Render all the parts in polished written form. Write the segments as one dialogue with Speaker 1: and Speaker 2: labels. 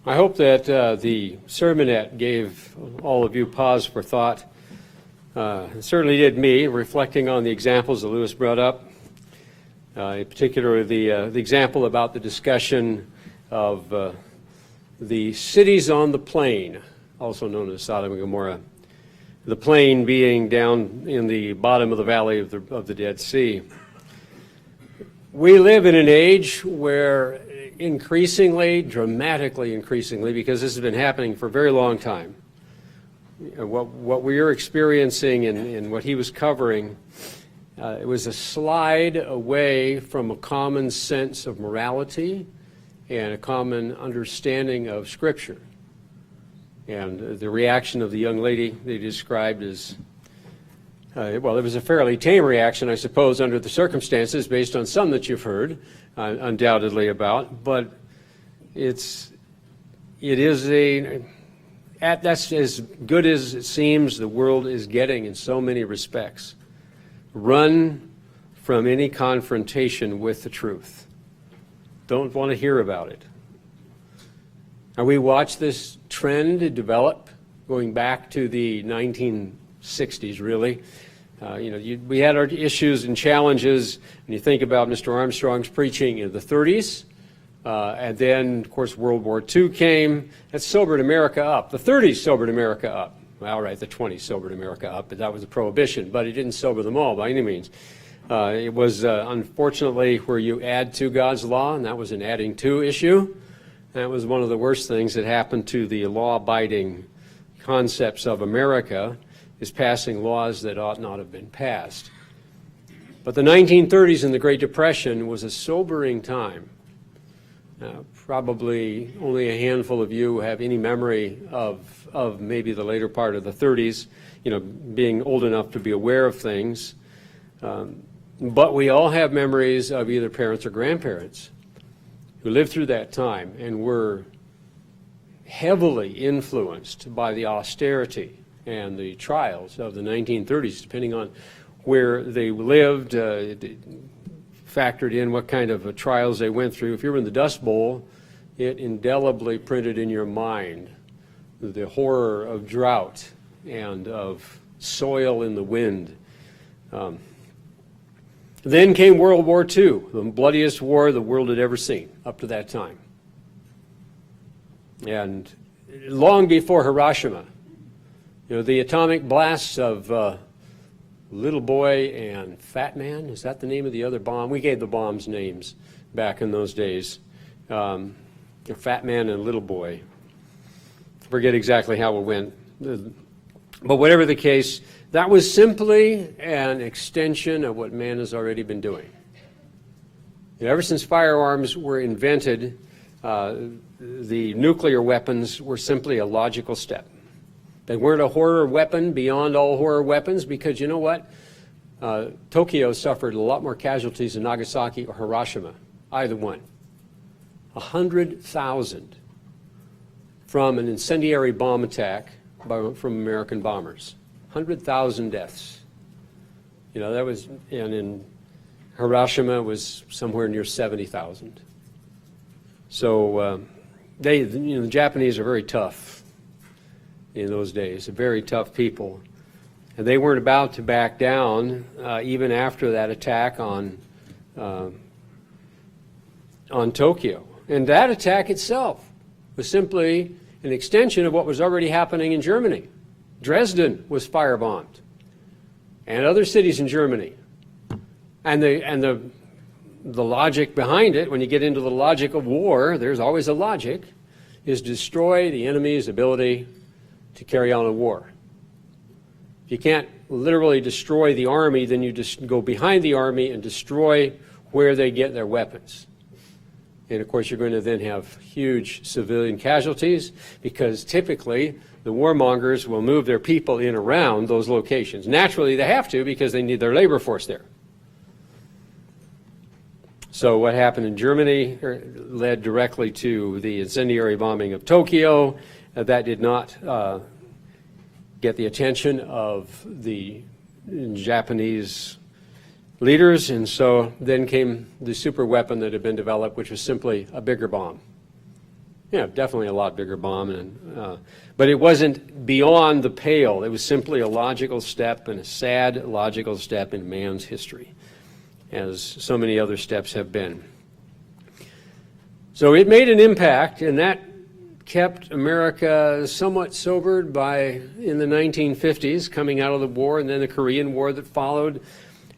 Speaker 1: I hope that the sermonette gave all of you pause for thought. It certainly did me, reflecting on the examples that Lewis brought up, in particular the example about the discussion of the cities on the plain, also known as Sodom and Gomorrah, the plain being down in the bottom of the valley of the Dead Sea. We live in an age where increasingly, dramatically increasingly, because this has been happening for a very long time, what we are experiencing and what he was covering, it was a slide away from a common sense of morality and a common understanding of Scripture. And the reaction of the young lady they described as, well, it was a fairly tame reaction, I suppose, under the circumstances, based on some that you've heard, undoubtedly about. But that's as good as it seems the world is getting in so many respects. Run from any confrontation with the truth. Don't want to hear about it. And we watched this trend develop going back to the 1960s, really. We had our issues and challenges, and you think about Mr. Armstrong's preaching in the 30s, and then, of course, World War II came. That sobered America up. The 30s sobered America up. Well, right, the 20s sobered America up, but that was a prohibition, but it didn't sober them all by any means. It was, unfortunately, where you add to God's law, and that was an adding to issue. That was one of the worst things that happened to the law-abiding concepts of America, is passing laws that ought not have been passed. But the 1930s and the Great Depression was a sobering time. Probably only a handful of you have any memory of maybe the later part of the 30s, being old enough to be aware of things. But we all have memories of either parents or grandparents who lived through that time and were heavily influenced by the austerity and the trials of the 1930s, depending on where they lived, factored in what kind of trials they went through. If you were in the Dust Bowl, it indelibly printed in your mind the horror of drought and of soil in the wind. Then came World War II, the bloodiest war the world had ever seen up to that time. And long before Hiroshima, the atomic blasts of Little Boy and Fat Man, is that the name of the other bomb? We gave the bombs names back in those days. Fat Man and Little Boy. Forget exactly how it went. But whatever the case, that was simply an extension of what man has already been doing. Ever since firearms were invented, the nuclear weapons were simply a logical step. They weren't a horror weapon beyond all horror weapons because, you know what? Tokyo suffered a lot more casualties than Nagasaki or Hiroshima, either one. 100,000 from an incendiary bomb attack from American bombers. 100,000 deaths. That was, and in Hiroshima was somewhere near 70,000. So the Japanese are very tough in those days, very tough people. And they weren't about to back down even after that attack on Tokyo. And that attack itself was simply an extension of what was already happening in Germany. Dresden was firebombed, and other cities in Germany. And the logic behind it, when you get into the logic of war, there's always a logic, is destroy the enemy's ability to carry on a war. If you can't literally destroy the army, then you just go behind the army and destroy where they get their weapons. And of course, you're going to then have huge civilian casualties because typically the warmongers will move their people in around those locations. Naturally, they have to because they need their labor force there. So what happened in Germany led directly to the incendiary bombing of Tokyo. That did not get the attention of the Japanese leaders, and so then came the super weapon that had been developed, which was simply a bigger bomb. Yeah, definitely a lot bigger bomb, but it wasn't beyond the pale. It was simply a logical step, and a sad logical step in man's history, as so many other steps have been. So it made an impact, and that kept America somewhat sobered in the 1950s, coming out of the war, and then the Korean War that followed.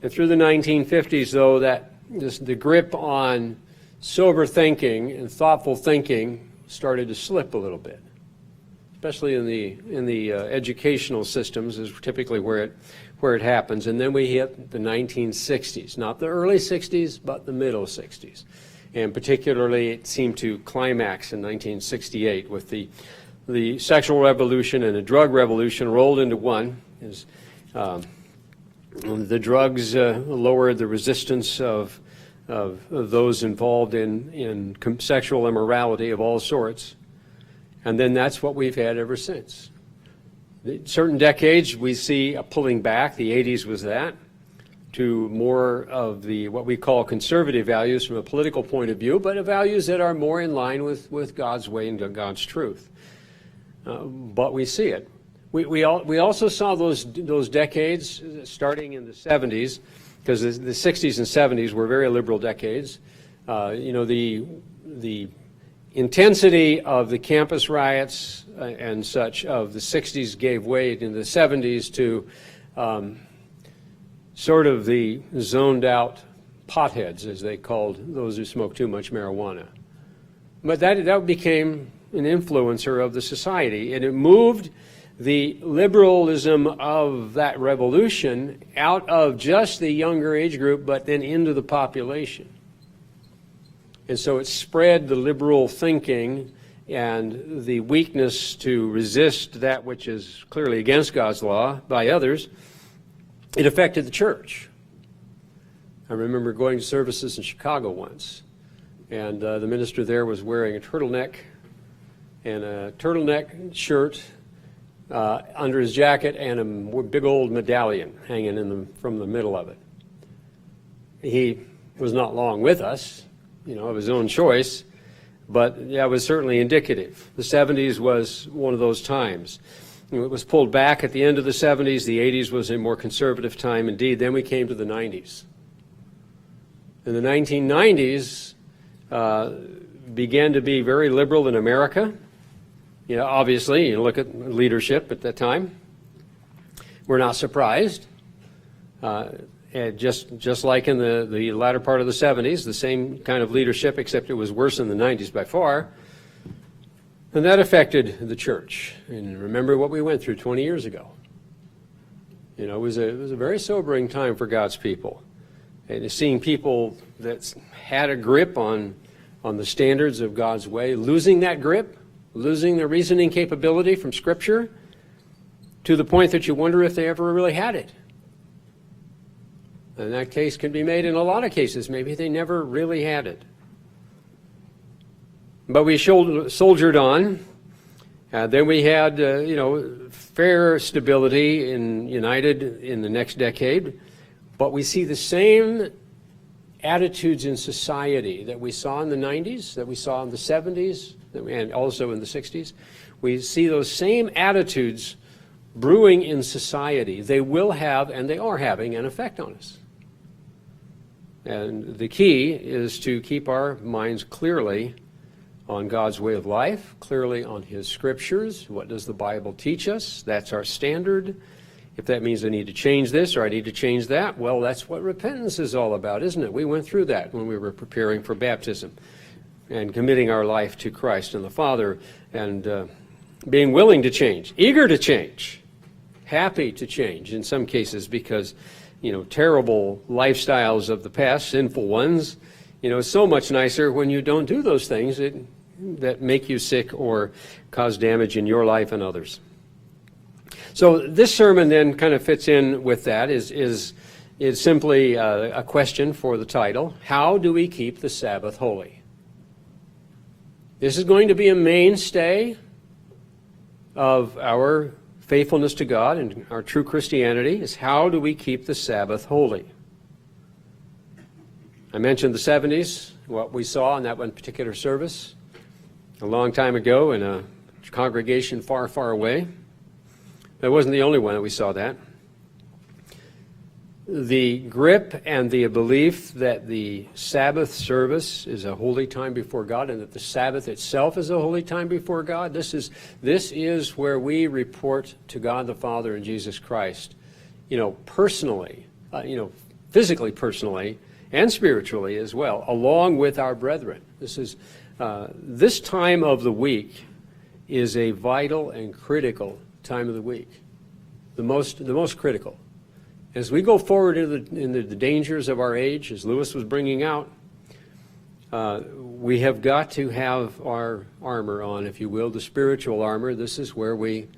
Speaker 1: And through the 1950s, though, the grip on sober thinking and thoughtful thinking started to slip a little bit, especially in the educational systems is typically where it happens. And then we hit the 1960s, not the early 60s, but the middle 60s. And particularly, it seemed to climax in 1968 with the sexual revolution and the drug revolution rolled into one. The drugs lowered the resistance of those involved in sexual immorality of all sorts. And then that's what we've had ever since. Certain decades we see a pulling back. The 80s was that, to more of what we call conservative values from a political point of view, but values that are more in line with God's way and God's truth. But we see it. We also saw those decades starting in the 70s, because the 60s and 70s were very liberal decades. The intensity of the campus riots and such of the 60s gave way in the 70s to sort of the zoned out potheads, as they called those who smoked too much marijuana. But that became an influencer of the society, and it moved the liberalism of that revolution out of just the younger age group, but then into the population. And so it spread the liberal thinking and the weakness to resist that which is clearly against God's law by others. It affected the church. I remember going to services in Chicago once, and the minister there was wearing a turtleneck and a turtleneck shirt under his jacket and a big old medallion hanging from the middle of it. He was not long with us, of his own choice, but that was certainly indicative. The 70s was one of those times. It was pulled back at the end of the 70s. The 80s was a more conservative time indeed. Then we came to the 90s. And the 1990s began to be very liberal in America. Obviously, you look at leadership at that time. We're not surprised. And just like in the latter part of the 70s, the same kind of leadership, except it was worse in the 90s by far. And that affected the church. And remember what we went through 20 years ago. It was a very sobering time for God's people. And seeing people that had a grip on the standards of God's way, losing that grip, losing the reasoning capability from Scripture, to the point that you wonder if they ever really had it. And that case can be made in a lot of cases. Maybe they never really had it. But we soldiered on. Then we had, fair stability united in the next decade. But we see the same attitudes in society that we saw in the 90s, that we saw in the 70s, and also in the 60s. We see those same attitudes brewing in society. They will have, and they are having, an effect on us. And the key is to keep our minds clearly on God's way of life, clearly on His Scriptures. What does the Bible teach us? That's our standard. If that means I need to change this or I need to change that, well, that's what repentance is all about, isn't it? We went through that when we were preparing for baptism and committing our life to Christ and the Father, and being willing to change, eager to change, happy to change in some cases, because terrible lifestyles of the past, sinful ones, it's so much nicer when you don't do those things that make you sick or cause damage in your life and others. So this sermon then kind of fits in with that, is simply a question for the title: how do we keep the Sabbath holy? This is going to be a mainstay of our faithfulness to God and our true Christianity, is how do we keep the Sabbath holy? I mentioned the 70s, what we saw in that one particular service. a long time ago in a congregation far, far away. That wasn't the only one that we saw that. The grip and the belief that the Sabbath service is a holy time before God and that the Sabbath itself is a holy time before God, this is where we report to God the Father and Jesus Christ, personally, physically personally and spiritually as well, along with our brethren. This time of the week is a vital and critical time of the week, the most critical. As we go forward into the dangers of our age, as Lewis was bringing out, we have got to have our armor on, if you will, the spiritual armor. This is where we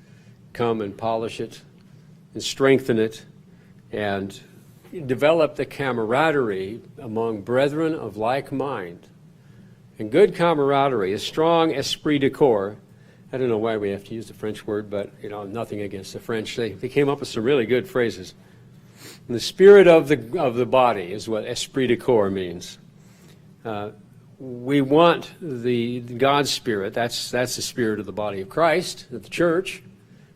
Speaker 1: come and polish it and strengthen it and develop the camaraderie among brethren of like mind. And good camaraderie, a strong esprit de corps. I don't know why we have to use the French word, but nothing against the French. They came up with some really good phrases. And the spirit of the body is what esprit de corps means. We want the God's spirit. That's the spirit of the body of Christ, of the church.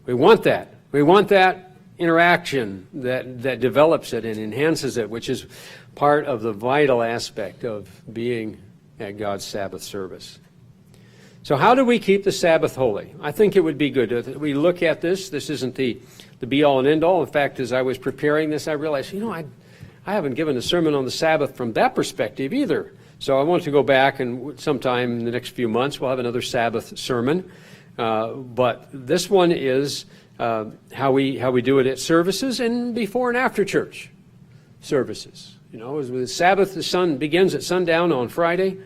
Speaker 1: We want that. We want that interaction that develops it and enhances it, which is part of the vital aspect of being at God's Sabbath service. So how do we keep the Sabbath holy? I think it would be good that we look at this. This isn't the be-all and end-all. In fact, as I was preparing this, I realized, I haven't given a sermon on the Sabbath from that perspective either. So I want to go back, and sometime in the next few months, we'll have another Sabbath sermon. But this one is how we do it at services and before and after church services. As with Sabbath, the sun begins at sundown on Friday,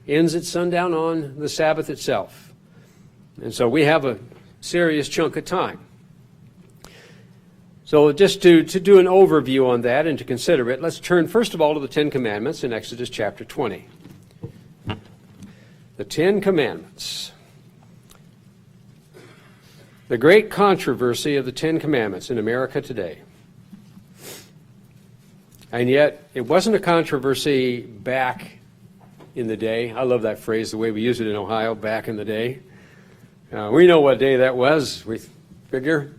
Speaker 1: ends at sundown on the Sabbath itself. And so we have a serious chunk of time. So just to do an overview on that and to consider it, let's turn first of all to the Ten Commandments in Exodus chapter 20. The Ten Commandments. The great controversy of the Ten Commandments in America today. And yet, it wasn't a controversy back in the day. I love that phrase, the way we use it in Ohio, back in the day. We know what day that was, we figure.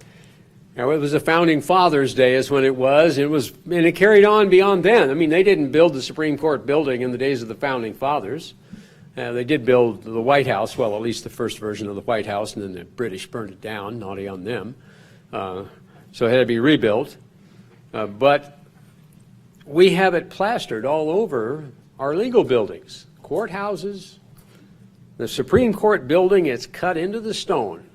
Speaker 1: It was the Founding Fathers' Day is when it was, and it carried on beyond then. I mean, they didn't build the Supreme Court building in the days of the Founding Fathers. They did build the White House, well, at least the first version of the White House, and then the British burned it down, naughty on them. So it had to be rebuilt. But we have it plastered all over our legal buildings, courthouses. The Supreme Court building, it's cut into the stone.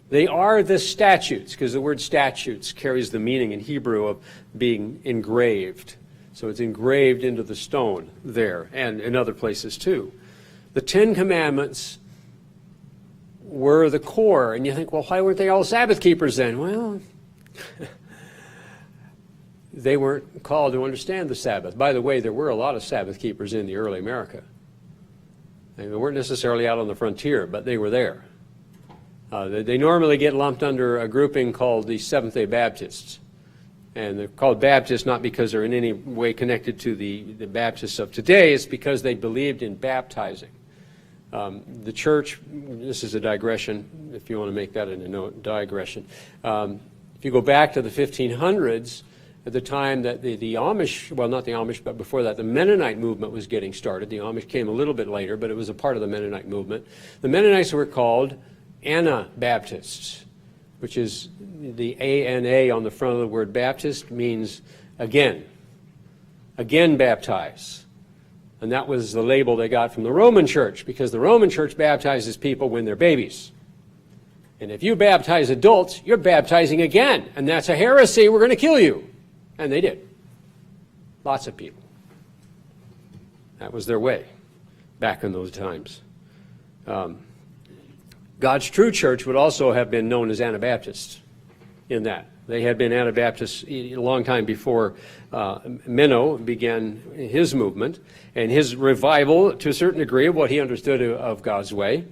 Speaker 1: They are the statutes, because the word statutes carries the meaning in Hebrew of being engraved. So it's engraved into the stone there, and in other places too. The Ten Commandments were the core, and you think, well, why weren't they all Sabbath keepers then? Well, they weren't called to understand the Sabbath. By the way, there were a lot of Sabbath keepers in the early America. They weren't necessarily out on the frontier, but they were there. They normally get lumped under a grouping called the Seventh-day Baptists. And they're called Baptists not because they're in any way connected to the Baptists of today. It's because they believed in baptizing. The church, this is a digression, if you want to make that in a digression. If you go back to the 1500s, at the time that the Amish, well, not the Amish, but before that, the Mennonite movement was getting started. The Amish came a little bit later, but it was a part of the Mennonite movement. The Mennonites were called Anabaptists, which is the A-N-A on the front of the word Baptist means again baptize. And that was the label they got from the Roman Church, because the Roman Church baptizes people when they're babies. And if you baptize adults, you're baptizing again, and that's a heresy, we're going to kill you. And they did. Lots of people. That was their way back in those times. God's true church would also have been known as Anabaptists in that. They had been Anabaptists a long time before Menno began his movement and his revival, to a certain degree, of what he understood of God's way.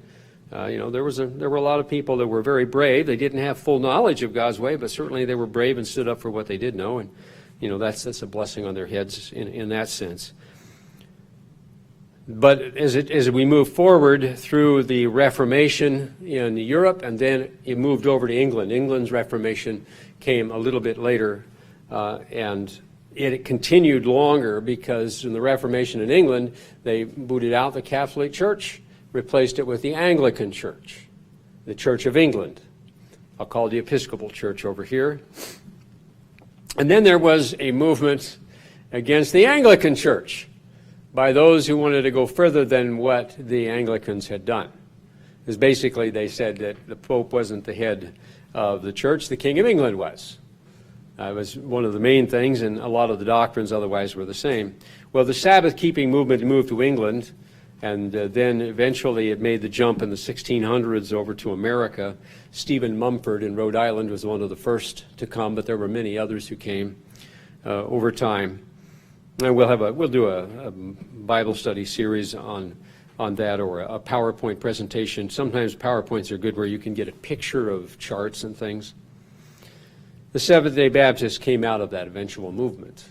Speaker 1: There were a lot of people that were very brave. They didn't have full knowledge of God's way, but certainly they were brave and stood up for what they did know. And that's a blessing on their heads in that sense. But as we move forward through the Reformation in Europe, and then it moved over to England. England's Reformation came a little bit later, and it continued longer because in the Reformation in England, they booted out the Catholic Church, replaced it with the Anglican Church, the Church of England. I'll call it the Episcopal Church over here. And then there was a movement against the Anglican Church by those who wanted to go further than what the Anglicans had done. Because basically they said that the Pope wasn't the head of the church, the King of England was. It was one of the main things, and a lot of the doctrines otherwise were the same. Well, the Sabbath-keeping movement moved to England, and then eventually it made the jump in the 1600s over to America. Stephen Mumford in Rhode Island was one of the first to come, but there were many others who came over time. And we'll do a Bible study series on that, or a PowerPoint presentation. Sometimes PowerPoints are good where you can get a picture of charts and things. The Seventh-day Baptists came out of that eventual movement.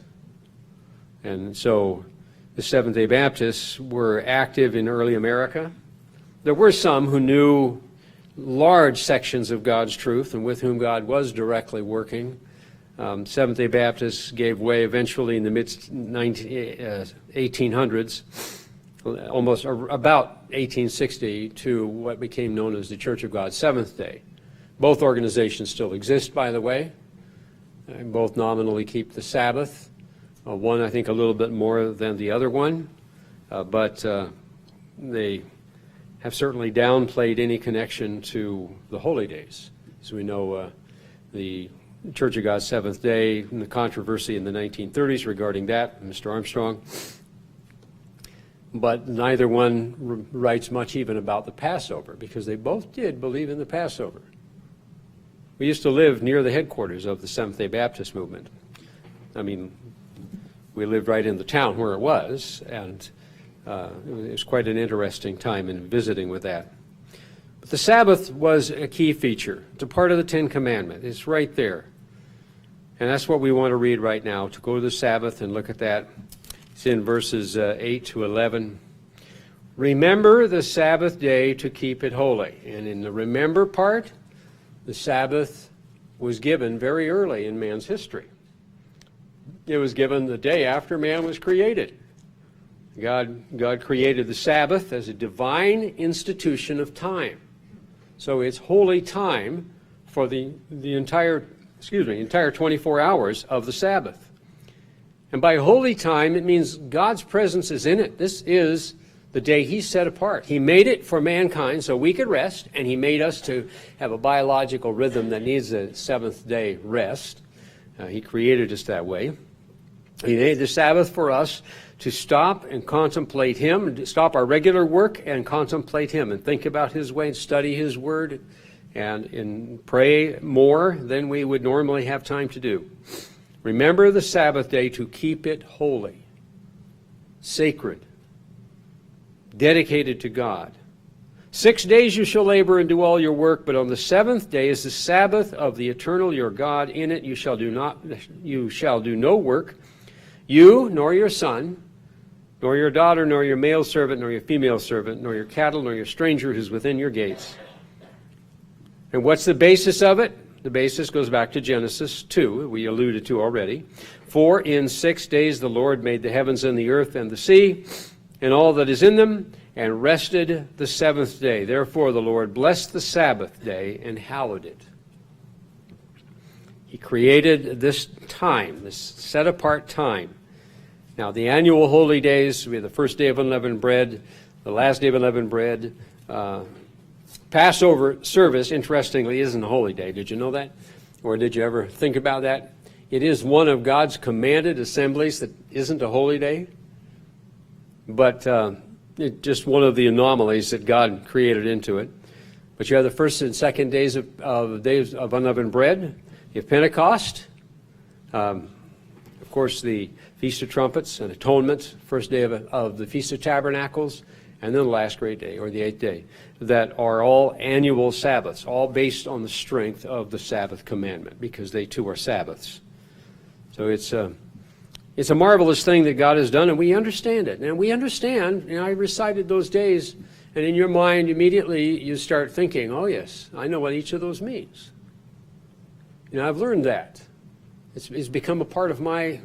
Speaker 1: And so the Seventh-day Baptists were active in early America. There were some who knew large sections of God's truth and with whom God was directly working. Seventh-day Baptists gave way eventually in the mid-1800s, almost about 1860, to what became known as the Church of God Seventh Day. Both organizations still exist, by the way. Both nominally keep the Sabbath. One, I think, a little bit more than the other one, but they have certainly downplayed any connection to the holy days. As we know, the Church of God Seventh Day and the controversy in the 1930s regarding that, Mr. Armstrong. But neither one writes much even about the Passover, because they both did believe in the Passover. We used to live near the headquarters of the Seventh-day Baptist movement. I mean, we lived right in the town where it was, and it was quite an interesting time in visiting with that. But the Sabbath was a key feature. It's a part of the Ten Commandments. It's right there. And that's what we want to read right now, to go to the Sabbath and look at that. It's in verses 8 to 11. Remember the Sabbath day to keep it holy. And in the remember part, the Sabbath was given very early in man's history. It was given the day after man was created. God created the Sabbath as a divine institution of time. So it's holy time for the entire 24 hours of the Sabbath. And by holy time, it means God's presence is in it. This is the day he set apart. He made it for mankind so we could rest, and he made us to have a biological rhythm that needs a seventh-day rest. He created us that way. He made the Sabbath for us to stop and contemplate him, to stop our regular work and contemplate him and think about his way and study his word and pray more than we would normally have time to do. Remember the Sabbath day to keep it holy, sacred, dedicated to God. 6 days you shall labor and do all your work, but on the seventh day is the Sabbath of the eternal your God. In it you shall do no work, you nor your son, nor your daughter, nor your male servant, nor your female servant, nor your cattle, nor your stranger who's within your gates. And what's the basis of it? The basis goes back to Genesis 2, we alluded to already. For in 6 days the Lord made the heavens and the earth and the sea, and all that is in them, and rested the seventh day. Therefore the Lord blessed the Sabbath day and hallowed it. He created this time, this set-apart time. Now, the annual holy days, we have the first day of unleavened bread, the last day of unleavened bread. Passover service, interestingly, isn't a holy day. Did you know that? Or did you ever think about that? It is one of God's commanded assemblies that isn't a holy day. But it's just one of the anomalies that God created into it. But you have the first and second days of unleavened bread. You have Pentecost. Of course, the Feast of Trumpets and Atonement, first day of the Feast of Tabernacles, and then the last great day, or the eighth day, that are all annual Sabbaths, all based on the strength of the Sabbath commandment, because they too are Sabbaths. So it's It's a marvelous thing that God has done, and we understand it. And we understand, I recited those days, and in your mind, immediately you start thinking, oh yes, I know what each of those means. I've learned that. It's become a part of my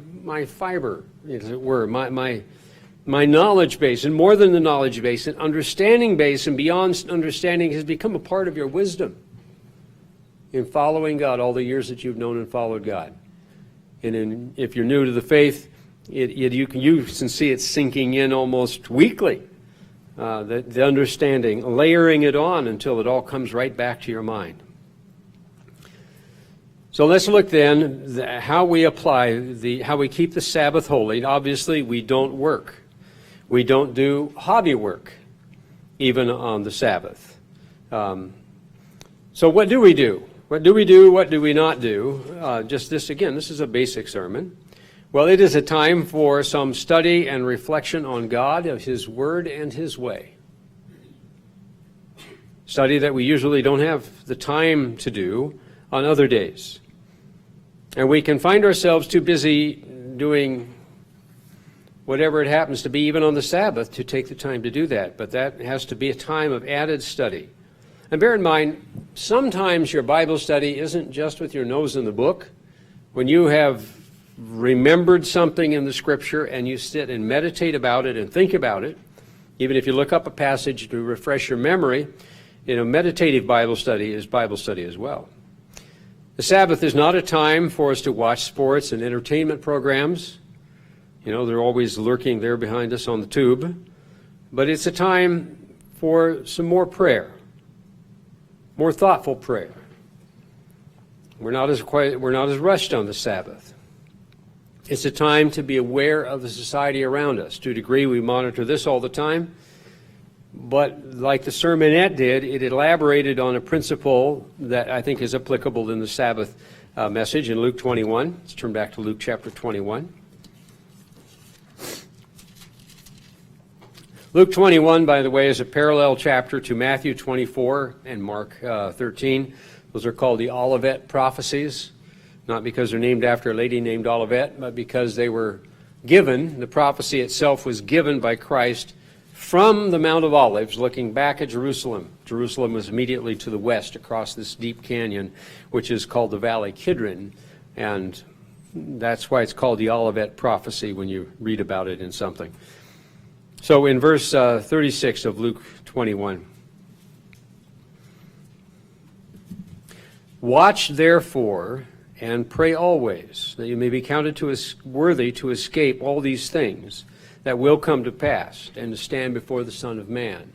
Speaker 1: fiber, as it were, my knowledge base, and more than the knowledge base, an understanding base, and beyond understanding has become a part of your wisdom in following God all the years that you've known and followed God. And if you're new to the faith, you can see it sinking in almost weekly, the understanding, layering it on until it all comes right back to your mind. So let's look then how we apply how we keep the Sabbath holy. Obviously, we don't work. We don't do hobby work, even on the Sabbath. So what do we do? What do we do? What do we not do? Just this again, this is a basic sermon. Well, it is a time for some study and reflection on God, of His Word, and His way. Study that we usually don't have the time to do on other days. And we can find ourselves too busy doing whatever it happens to be, even on the Sabbath, to take the time to do that. But that has to be a time of added study. And bear in mind, sometimes your Bible study isn't just with your nose in the book. When you have remembered something in the Scripture and you sit and meditate about it and think about it, even if you look up a passage to refresh your memory, meditative Bible study is Bible study as well. The Sabbath is not a time for us to watch sports and entertainment programs. They're always lurking there behind us on the tube. But it's a time for some more prayer, more thoughtful prayer. We're not as rushed on the Sabbath. It's a time to be aware of the society around us. To a degree, we monitor this all the time. But like the sermonette did, it elaborated on a principle that I think is applicable in the Sabbath message in Luke 21. Let's turn back to Luke chapter 21. Luke 21, by the way, is a parallel chapter to Matthew 24 and Mark 13. Those are called the Olivet prophecies, not because they're named after a lady named Olivet, but because they were given, the prophecy itself was given by Christ from the Mount of Olives, looking back at Jerusalem. Jerusalem was immediately to the west across this deep canyon, which is called the Valley Kidron. And that's why it's called the Olivet prophecy when you read about it in something. So in verse 36 of Luke 21, watch therefore and pray always, that you may be counted worthy to escape all these things that will come to pass, and to stand before the Son of Man.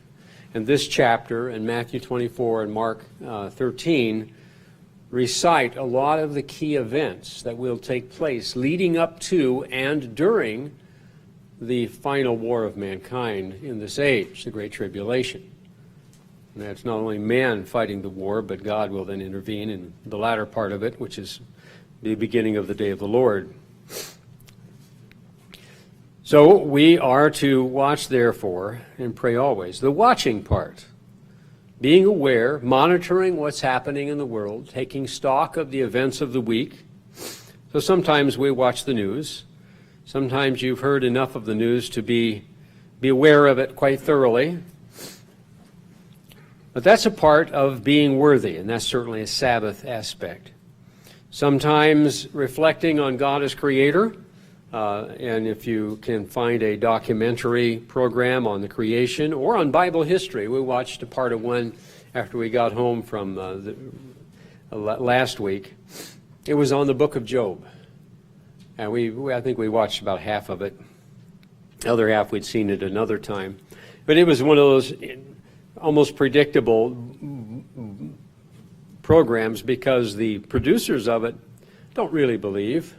Speaker 1: And this chapter, and Matthew 24 and Mark 13, recite a lot of the key events that will take place leading up to and during the final war of mankind in this age, the Great Tribulation. And that's not only man fighting the war, but God will then intervene in the latter part of it, which is the beginning of the day of the Lord. So we are to watch, therefore, and pray always. The watching part, being aware, monitoring what's happening in the world, taking stock of the events of the week. So sometimes we watch the news. Sometimes you've heard enough of the news to be aware of it quite thoroughly. But that's a part of being worthy, and that's certainly a Sabbath aspect. Sometimes reflecting on God as Creator. And if you can find a documentary program on the creation or on Bible history, we watched a part of one after we got home from last week. It was on the book of Job. And I think we watched about half of it. The other half we'd seen it another time. But it was one of those almost predictable programs because the producers of it don't really believe.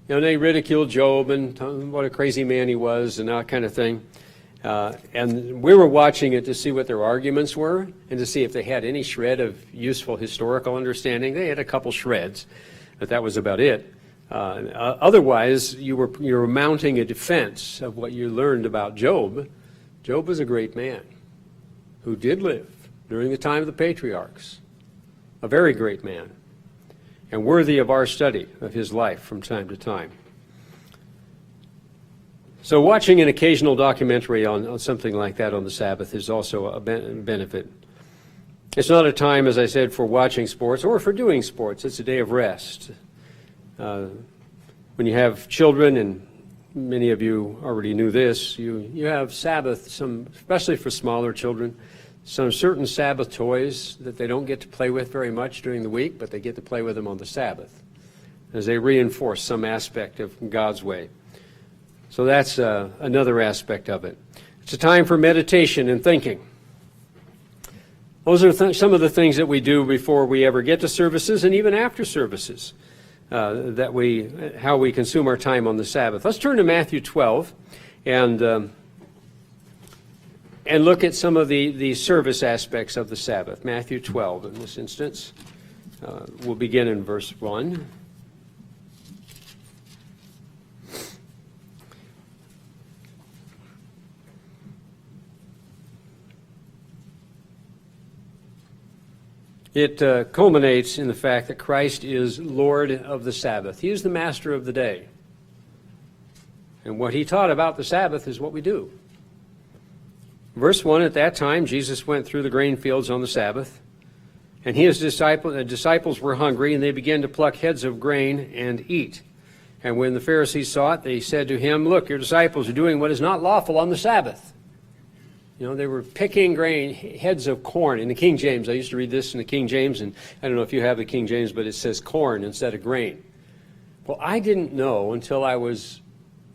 Speaker 1: They ridiculed Job and what a crazy man he was and that kind of thing. And we were watching it to see what their arguments were and to see if they had any shred of useful historical understanding. They had a couple shreds, but that was about it. Otherwise, you were mounting a defense of what you learned about Job. Job was a great man who did live during the time of the patriarchs. A very great man, and worthy of our study of his life from time to time. So watching an occasional documentary on something like that on the Sabbath is also a benefit. It's not a time, as I said, for watching sports or for doing sports. It's a day of rest. When you have children, and many of you already knew this, you have Sabbath, especially for smaller children, some certain Sabbath toys that they don't get to play with very much during the week, but they get to play with them on the Sabbath as they reinforce some aspect of God's way. So that's another aspect of it. It's a time for meditation and thinking. Those are some of the things that we do before we ever get to services and even after services, how we consume our time on the Sabbath. Let's turn to Matthew 12 and look at some of the service aspects of the Sabbath. Matthew 12 in this instance. We'll begin in verse 1. It culminates in the fact that Christ is Lord of the Sabbath. He is the master of the day. And what he taught about the Sabbath is what we do. Verse 1, at that time, Jesus went through the grain fields on the Sabbath, and his disciples were hungry, and they began to pluck heads of grain and eat. And when the Pharisees saw it, they said to him, "Look, your disciples are doing what is not lawful on the Sabbath." You know, they were picking grain, heads of corn. In the King James, I used to read this in the King James, and I don't know if you have the King James, but it says corn instead of grain. Well, I didn't know until I was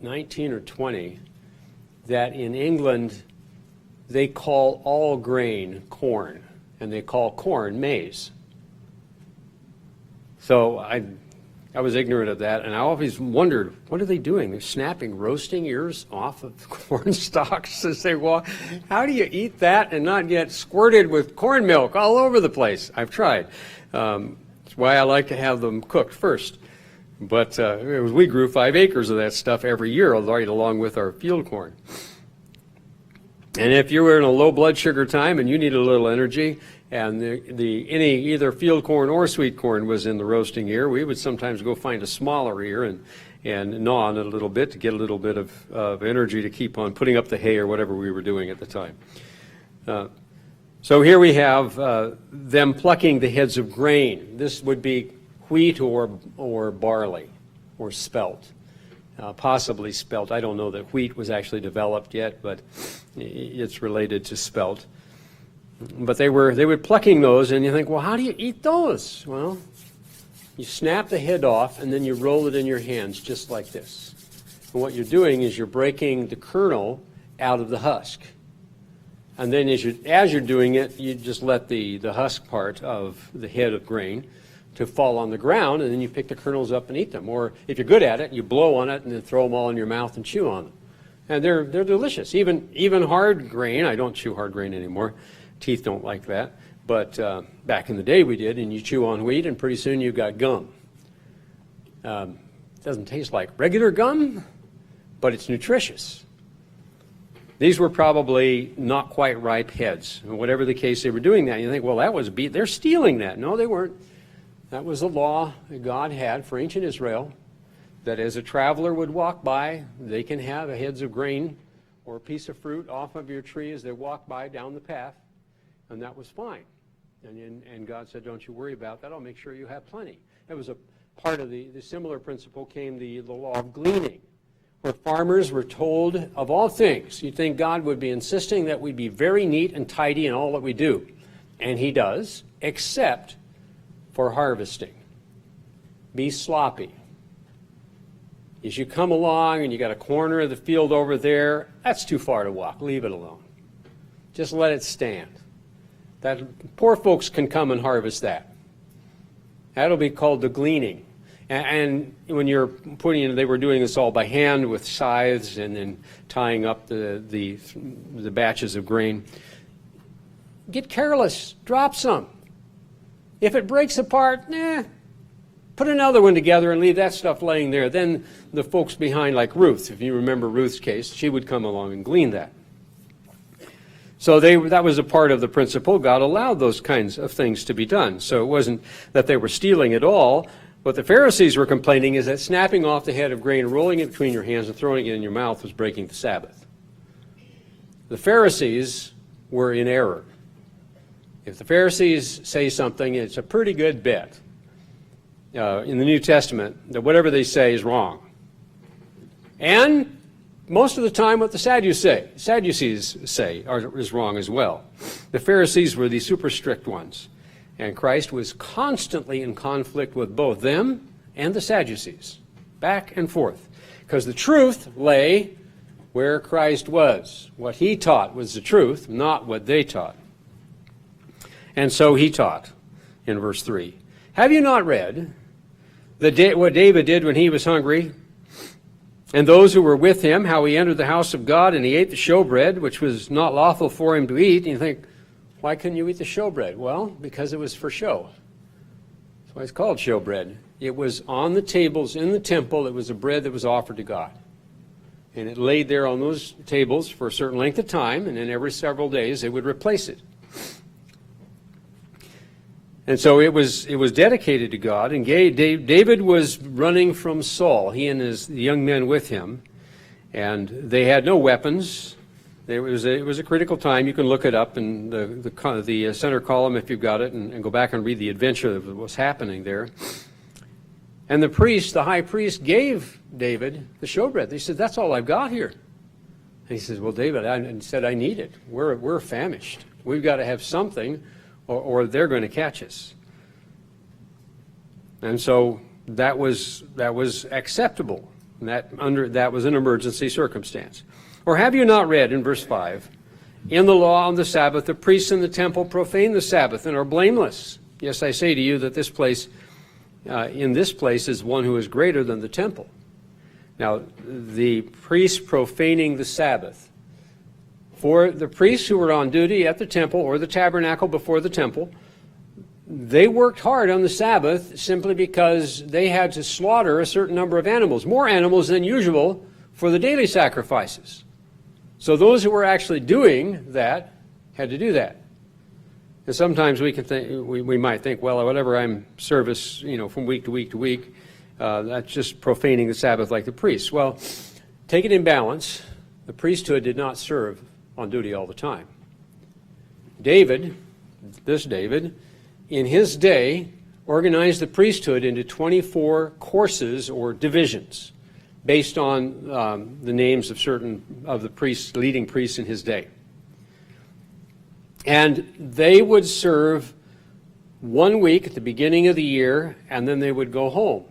Speaker 1: 19 or 20 that in England they call all grain corn, and they call corn maize. So I was ignorant of that, and I always wondered, what are they doing? They're snapping roasting ears off of corn stalks to say, well, how do you eat that and not get squirted with corn milk all over the place? I've tried. That's why I like to have them cooked first. But we grew 5 acres of that stuff every year, right along with our field corn. And if you were in a low blood sugar time and you needed a little energy, and any either field corn or sweet corn was in the roasting ear, we would sometimes go find a smaller ear and gnaw on it a little bit to get a little bit of energy to keep on putting up the hay or whatever we were doing at the time. So here we have them plucking the heads of grain. This would be wheat or barley or spelt. Possibly spelt. I don't know that wheat was actually developed yet, but it's related to spelt. But they were plucking those, and you think, well, how do you eat those? Well, you snap the head off, and then you roll it in your hands just like this. And what you're doing is you're breaking the kernel out of the husk. And then as you're doing it, you just let the husk part of the head of grain to fall on the ground, and then you pick the kernels up and eat them. Or if you're good at it, you blow on it and then throw them all in your mouth and chew on them. And they're delicious. Even hard grain. I don't chew hard grain anymore. Teeth don't like that. But back in the day we did, and you chew on wheat, and pretty soon you've got gum. It doesn't taste like regular gum, but it's nutritious. These were probably not quite ripe heads. And whatever the case, they were doing that. You think, well, they're stealing that. No, they weren't. That was the law that God had for ancient Israel, that as a traveler would walk by, they can have heads of grain or a piece of fruit off of your tree as they walk by down the path. And that was fine. And God said, don't you worry about that. I'll make sure you have plenty. That was a part of the similar principle came the law of gleaning, where farmers were told of all things. You'd think God would be insisting that we be very neat and tidy in all that we do. And he does, except for harvesting. Be sloppy. As you come along and you got a corner of the field over there, that's too far to walk. Leave it alone. Just let it stand. That poor folks can come and harvest that. That'll be called the gleaning. And when you're they were doing this all by hand with scythes and then tying up the batches of grain. Get careless. Drop some. If it breaks apart, put another one together and leave that stuff laying there. Then the folks behind, like Ruth, if you remember Ruth's case, she would come along and glean that. So that was a part of the principle. God allowed those kinds of things to be done. So it wasn't that they were stealing at all, What the Pharisees were complaining is that snapping off the head of grain, rolling it between your hands, and throwing it in your mouth was breaking the Sabbath. The Pharisees were in error. If the Pharisees say something, it's a pretty good bet in the New Testament that whatever they say is wrong. And most of the time what the Sadducees say is wrong as well. The Pharisees were the super strict ones. And Christ was constantly in conflict with both them and the Sadducees, back and forth. Because the truth lay where Christ was. What he taught was the truth, not what they taught. And so he taught in verse 3. Have you not read what David did when he was hungry, and those who were with him, how he entered the house of God, and he ate the showbread, which was not lawful for him to eat? And you think, why couldn't you eat the showbread? Well, because it was for show. That's why it's called showbread. It was on the tables in the temple. It was a bread that was offered to God. And it laid there on those tables for a certain length of time, and then every several days they would replace it. And so it was dedicated to God, and David was running from Saul, he and the young men with him, and they had no weapons. It was a critical time. You can look it up in the center column if you've got it, and go back and read the adventure of what was happening there. And the high priest, gave David the showbread. They said, that's all I've got here. And he says, well, David, I need it. We're famished. We've got to have something, or they're going to catch us. And so that was acceptable. That was an emergency circumstance. Or have you not read in verse 5, in the law on the Sabbath, the priests in the temple profane the Sabbath and are blameless. Yes, I say to you that in this place is one who is greater than the temple. Now, the priests profaning the Sabbath. For the priests who were on duty at the temple or the tabernacle before the temple, they worked hard on the Sabbath simply because they had to slaughter a certain number of animals, more animals than usual for the daily sacrifices. So those who were actually doing that had to do that. And sometimes we might think, well, whatever I'm service, from week to week to week, that's just profaning the Sabbath like the priests. Well, take it in balance. The priesthood did not serve on duty all the time. David, in his day, organized the priesthood into 24 courses or divisions, based on the names of certain of the priests, leading priests in his day. And they would serve 1 week at the beginning of the year, and then they would go home.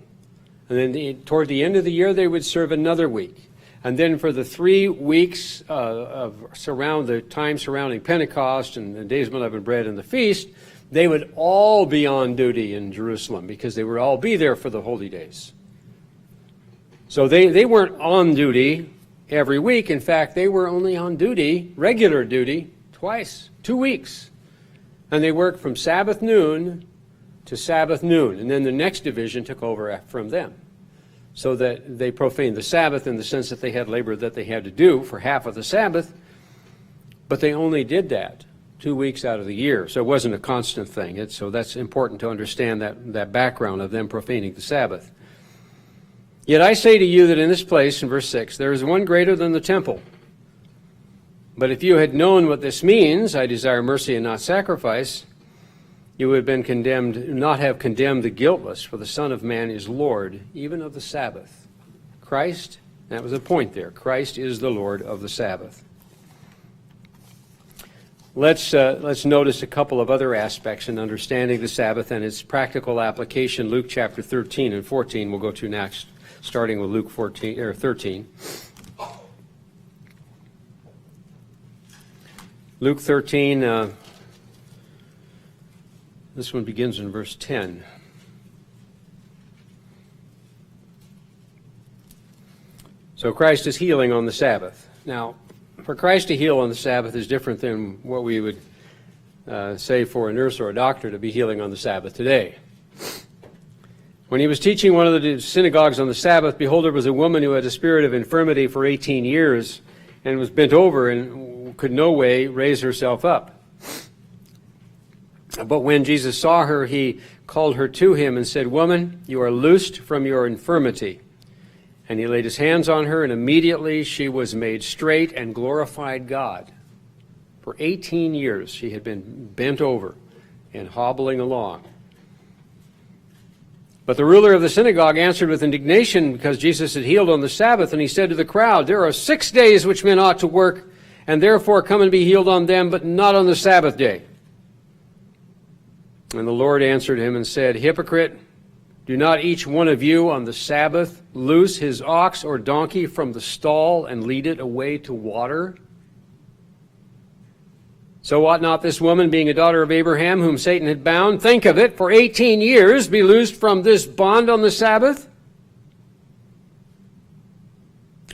Speaker 1: And then toward the end of the year, they would serve another week. And then for the 3 weeks the time surrounding Pentecost and the Days of Unleavened Bread and the feast, they would all be on duty in Jerusalem because they would all be there for the holy days. So they weren't on duty every week. In fact, they were only on duty, regular duty, twice, 2 weeks. And they worked from Sabbath noon to Sabbath noon. And then the next division took over from them. So that they profaned the Sabbath in the sense that they had labor that they had to do for half of the Sabbath. But they only did that 2 weeks out of the year. So it wasn't a constant thing. So that's important to understand that background of them profaning the Sabbath. Yet I say to you that in this place, in verse 6, there is one greater than the temple. But if you had known what this means, I desire mercy and not sacrifice, you would have been not have condemned the guiltless, for the Son of Man is Lord, even of the Sabbath. Christ, that was the point there, Christ is the Lord of the Sabbath. Let's notice a couple of other aspects in understanding the Sabbath and its practical application. Luke chapter 13 and 14 we'll go to next, starting with Luke 13. Luke 13, this one begins in verse 10. So Christ is healing on the Sabbath. Now, for Christ to heal on the Sabbath is different than what we would say for a nurse or a doctor to be healing on the Sabbath today. When he was teaching one of the synagogues on the Sabbath, behold, there was a woman who had a spirit of infirmity for 18 years and was bent over and could no way raise herself up. But when Jesus saw her, he called her to him and said, "Woman, you are loosed from your infirmity." And he laid his hands on her, and immediately she was made straight and glorified God. For 18 years she had been bent over and hobbling along. But the ruler of the synagogue answered with indignation because Jesus had healed on the Sabbath, and he said to the crowd, "There are 6 days which men ought to work, and therefore come and be healed on them, but not on the Sabbath day." And the Lord answered him and said, "Hypocrite, do not each one of you on the Sabbath loose his ox or donkey from the stall and lead it away to water? So ought not this woman, being a daughter of Abraham, whom Satan had bound, think of it, for 18 years be loosed from this bond on the Sabbath?"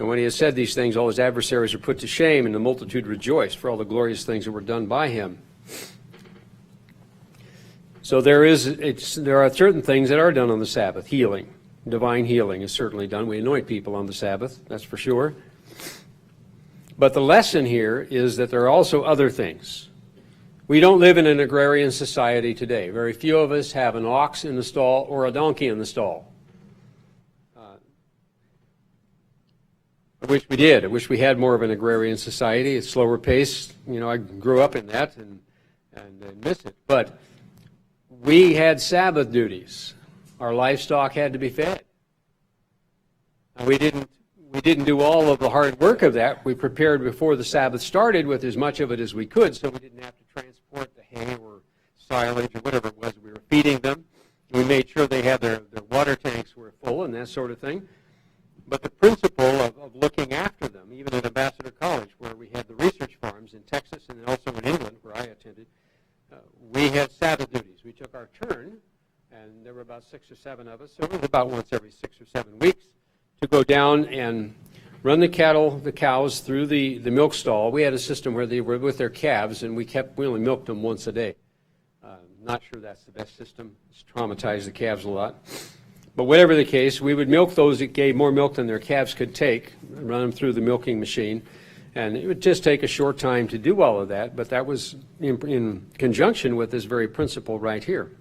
Speaker 1: And when he had said these things, all his adversaries were put to shame, and the multitude rejoiced for all the glorious things that were done by him. So there are certain things that are done on the Sabbath. Healing, divine healing is certainly done. We anoint people on the Sabbath, that's for sure. But the lesson here is that there are also other things. We don't live in an agrarian society today. Very few of us have an ox in the stall or a donkey in the stall. I wish we did. I wish we had more of an agrarian society. It's slower paced. I grew up in that and miss it. But we had Sabbath duties. Our livestock had to be fed. And we didn't do all of the hard work of that. We prepared before the Sabbath started with as much of it as we could, so we didn't have to transport the hay or silage or whatever it was we were feeding them. We made sure they had their water tanks were full and that sort of thing. But the principle of looking after them, even at Ambassador College, where we had the research farms in Texas and also in England, where I attended, we had Sabbath duties. We took our turn, and there were about 6 or 7 of us, so it was about once every 6 or 7 weeks, to go down and run the cows through the milk stall. We had a system where they were with their calves, and we only milked them once a day. Not sure that's the best system. It's traumatized the calves a lot. But whatever the case, we would milk those that gave more milk than their calves could take, run them through the milking machine. And it would just take a short time to do all of that, but that was in conjunction with this very principle right here.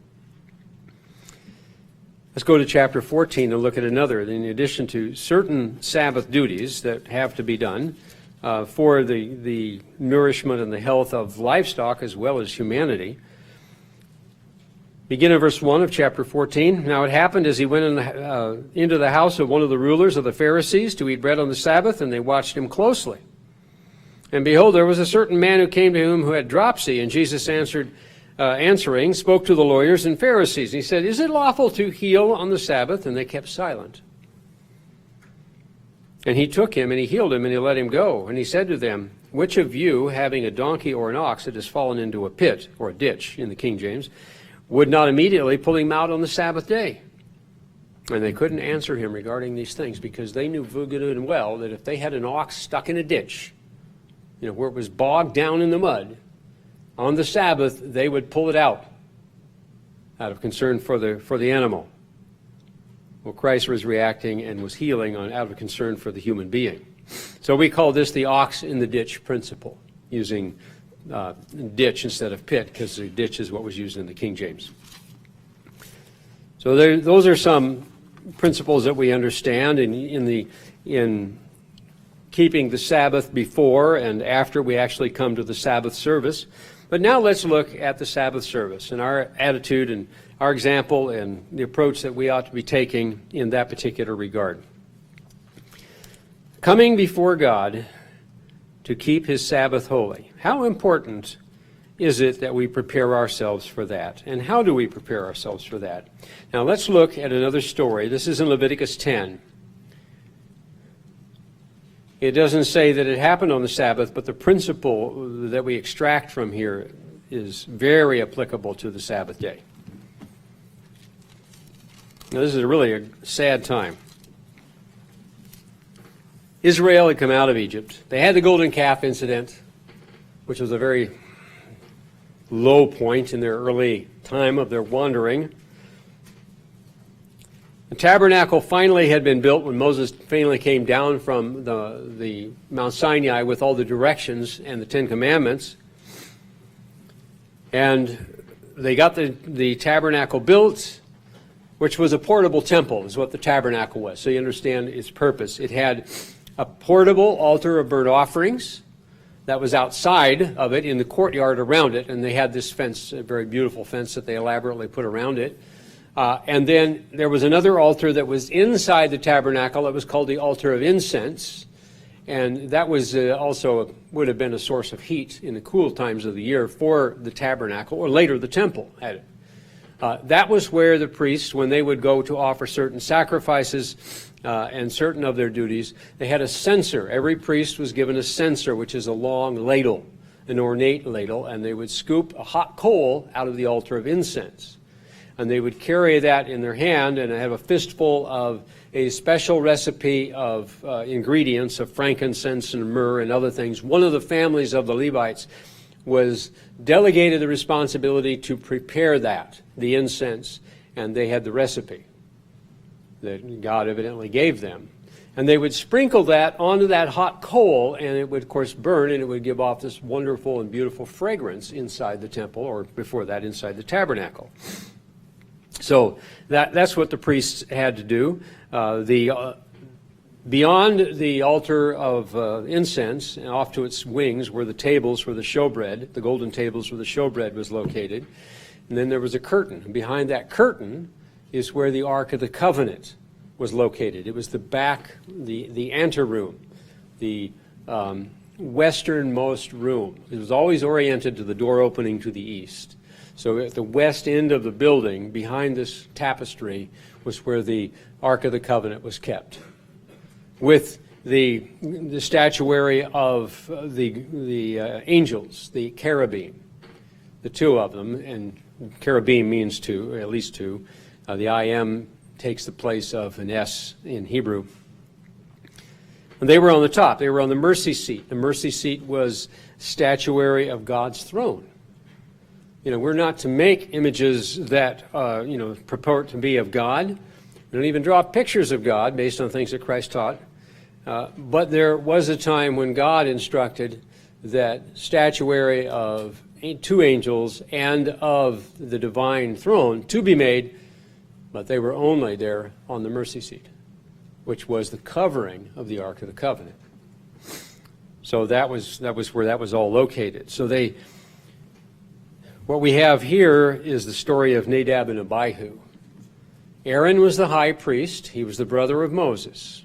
Speaker 1: Let's go to chapter 14 and look at another. In addition to certain Sabbath duties that have to be done for the nourishment and the health of livestock as well as humanity. Begin in verse 1 of chapter 14. Now it happened as he went into the house of one of the rulers of the Pharisees to eat bread on the Sabbath, and they watched him closely. And behold, there was a certain man who came to him who had dropsy, and Jesus answering, spoke to the lawyers and Pharisees. And he said, "Is it lawful to heal on the Sabbath?" And they kept silent. And he took him, and he healed him, and he let him go. And he said to them, "Which of you, having a donkey or an ox that has fallen into a pit," or a ditch in the King James, "would not immediately pull him out on the Sabbath day?" And they couldn't answer him regarding these things, because they knew good and well that if they had an ox stuck in a ditch, where it was bogged down in the mud, on the Sabbath, they would pull it out of concern for the animal. Well, Christ was reacting and was healing out of concern for the human being. So we call this the ox in the ditch principle, using ditch instead of pit, because the ditch is what was used in the King James. So those are some principles that we understand in keeping the Sabbath before and after we actually come to the Sabbath service. But now let's look at the Sabbath service and our attitude and our example and the approach that we ought to be taking in that particular regard. Coming before God to keep his Sabbath holy. How important is it that we prepare ourselves for that? And how do we prepare ourselves for that? Now let's look at another story. This is in Leviticus 10. It doesn't say that it happened on the Sabbath, but the principle that we extract from here is very applicable to the Sabbath day. Now, this is really a sad time. Israel had come out of Egypt. They had the golden calf incident, which was a very low point in their early time of their wandering. The tabernacle finally had been built when Moses finally came down from the Mount Sinai with all the directions and the 10 Commandments. And they got the tabernacle built, which was a portable temple, is what the tabernacle was. So you understand its purpose. It had a portable altar of burnt offerings that was outside of it in the courtyard around it, and they had this fence, a very beautiful fence that they elaborately put around it. And then there was another altar that was inside the tabernacle that was called the altar of incense, and that was also would have been a source of heat in the cool times of the year for the tabernacle, or later the temple had it. That was where the priests, when they would go to offer certain sacrifices and certain of their duties, they had a censer. Every priest was given a censer, which is a long ladle, an ornate ladle, and they would scoop a hot coal out of the altar of incense. And they would carry that in their hand and have a fistful of a special recipe of ingredients of frankincense and myrrh and other things. One of the families of the Levites was delegated the responsibility to prepare that, the incense, and they had the recipe that God evidently gave them. And they would sprinkle that onto that hot coal, and it would, of course, burn, and it would give off this wonderful and beautiful fragrance inside the temple, or before that, inside the tabernacle. So that's what the priests had to do. Beyond the altar of incense, and off to its wings, were the tables where the showbread, the golden tables where the showbread was located. And then there was a curtain. And behind that curtain is where the Ark of the Covenant was located. It was the back, the anteroom, the westernmost room. It was always oriented to the door opening to the east. So at the west end of the building, behind this tapestry, was where the Ark of the Covenant was kept, with the statuary of the angels, the cherubim, the two of them, and cherubim means two, or at least two. The I-M takes the place of an S in Hebrew. And they were on the top. They were on the mercy seat. The mercy seat was statuary of God's throne. You know, we're not to make images that, purport to be of God. We don't even draw pictures of God based on things that Christ taught. But there was a time when God instructed that statuary of two angels and of the divine throne to be made, but they were only there on the mercy seat, which was the covering of the Ark of the Covenant. So that was where that was all located. So what we have here is the story of Nadab and Abihu. Aaron was the high priest. He was the brother of Moses.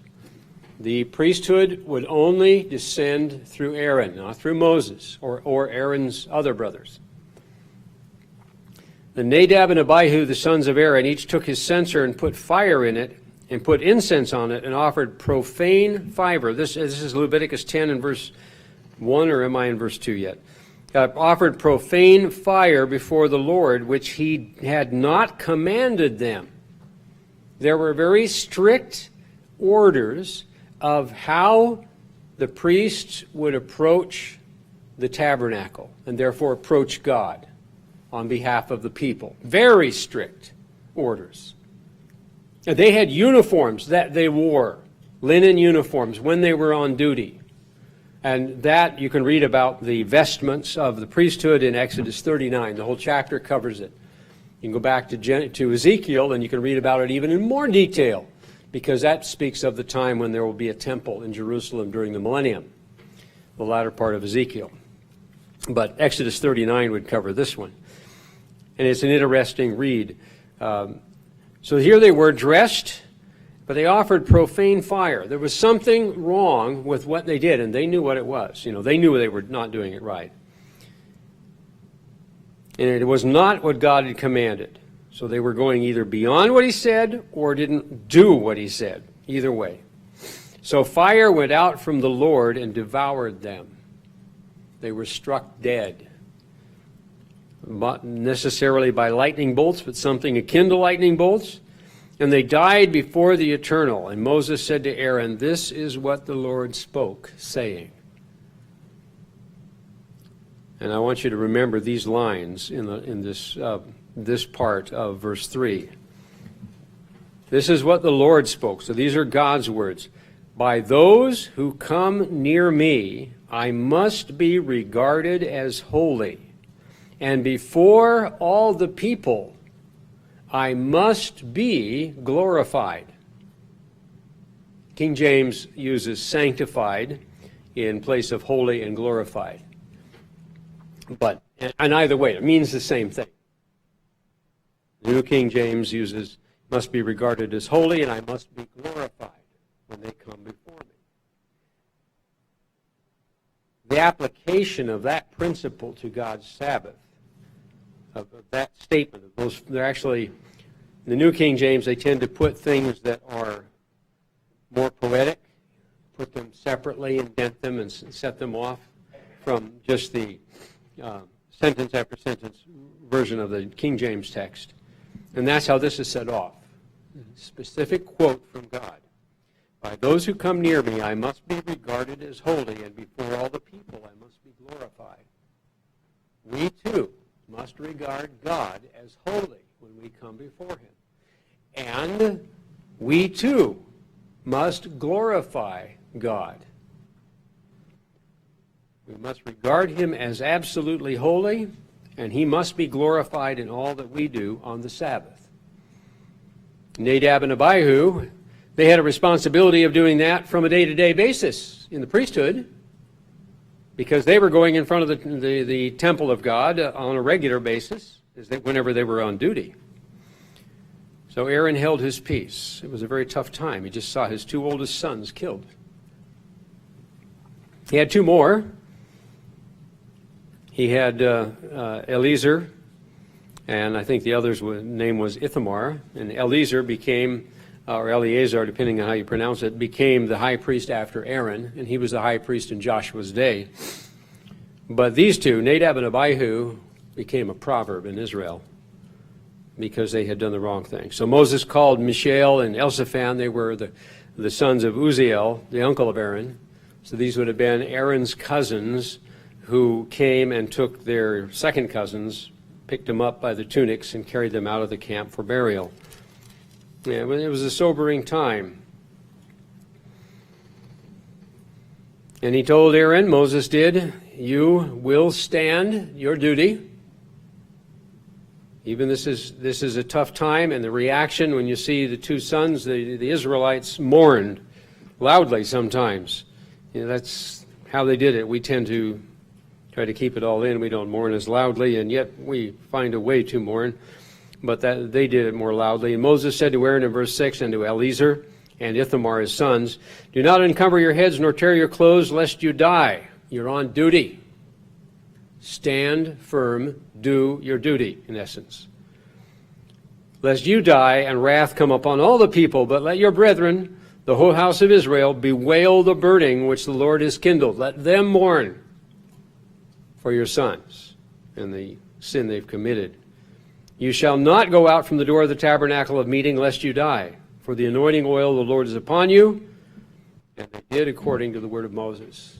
Speaker 1: The priesthood would only descend through Aaron, not through Moses or Aaron's other brothers. The Nadab and Abihu, the sons of Aaron, each took his censer and put fire in it and put incense on it and offered profane fire. This is Leviticus 10 and verse 1, or am I in verse 2 yet? Offered profane fire before the Lord, which he had not commanded them. There were very strict orders of how the priests would approach the tabernacle and therefore approach God on behalf of the people. Very strict orders. And they had uniforms that they wore, linen uniforms, when they were on duty. And that you can read about the vestments of the priesthood in Exodus 39. The whole chapter covers it. You can go back to Ezekiel and you can read about it even in more detail, because that speaks of the time when there will be a temple in Jerusalem during the millennium, the latter part of Ezekiel. But Exodus 39 would cover this one. And it's an interesting read. So here they were dressed, but they offered profane fire. There was something wrong with what they did, and they knew what it was. You know, they knew they were not doing it right. And it was not what God had commanded. So they were going either beyond what he said or didn't do what he said. Either way. So fire went out from the Lord and devoured them. They were struck dead. Not necessarily by lightning bolts, but something akin to lightning bolts. And they died before the Eternal. And Moses said to Aaron, "This is what the Lord spoke, saying." And I want you to remember these lines in this part of verse 3. This is what the Lord spoke. So these are God's words. "By those who come near me, I must be regarded as holy, and before all the people I must be glorified. King James uses sanctified in place of holy and glorified. But, and either way, it means the same thing. The New King James uses must be regarded as holy, and I must be glorified when they come before me. The application of that principle to God's Sabbath, of that statement, of those, they're actually, in the New King James, they tend to put things that are more poetic, put them separately, indent them, and set them off from just the sentence after sentence version of the King James text. And that's how this is set off. A specific quote from God. By those who come near me, I must be regarded as holy, and before all the people I must be glorified. We too must regard God as holy when we come before him. And we too must glorify God. We must regard him as absolutely holy, and he must be glorified in all that we do on the Sabbath. Nadab and Abihu, they had a responsibility of doing that from a day-to-day basis in the priesthood, because they were going in front of the temple of God on a regular basis whenever they were on duty. So Aaron held his peace. It was a very tough time. He just saw his two oldest sons killed. He had two more. He had Eleazar, and I think the other's name was Ithamar. And Eleazar became, or Eleazar, depending on how you pronounce it, became the high priest after Aaron, and he was the high priest in Joshua's day. But these two, Nadab and Abihu, became a proverb in Israel because they had done the wrong thing. So Moses called Mishael and Elzaphan. They were the sons of Uzziel, the uncle of Aaron. So these would have been Aaron's cousins who came and took their second cousins, picked them up by the tunics, and carried them out of the camp for burial. Yeah, it was a sobering time. And he told Aaron, Moses did, you will stand your duty. Even this is a tough time, and the reaction when you see the two sons, the Israelites mourned loudly sometimes. You know, that's how they did it. We tend to try to keep it all in. We don't mourn as loudly, and yet we find a way to mourn. But that they did it more loudly. And Moses said to Aaron in verse 6, and to Eleazar and Ithamar his sons, do not encumber your heads nor tear your clothes, lest you die. You're on duty. Stand firm, do your duty, in essence. Lest you die and wrath come upon all the people, but let your brethren, the whole house of Israel, bewail the burning which the Lord has kindled. Let them mourn for your sons and the sin they've committed. You shall not go out from the door of the tabernacle of meeting, lest you die. For the anointing oil of the Lord is upon you. And they did according to the word of Moses.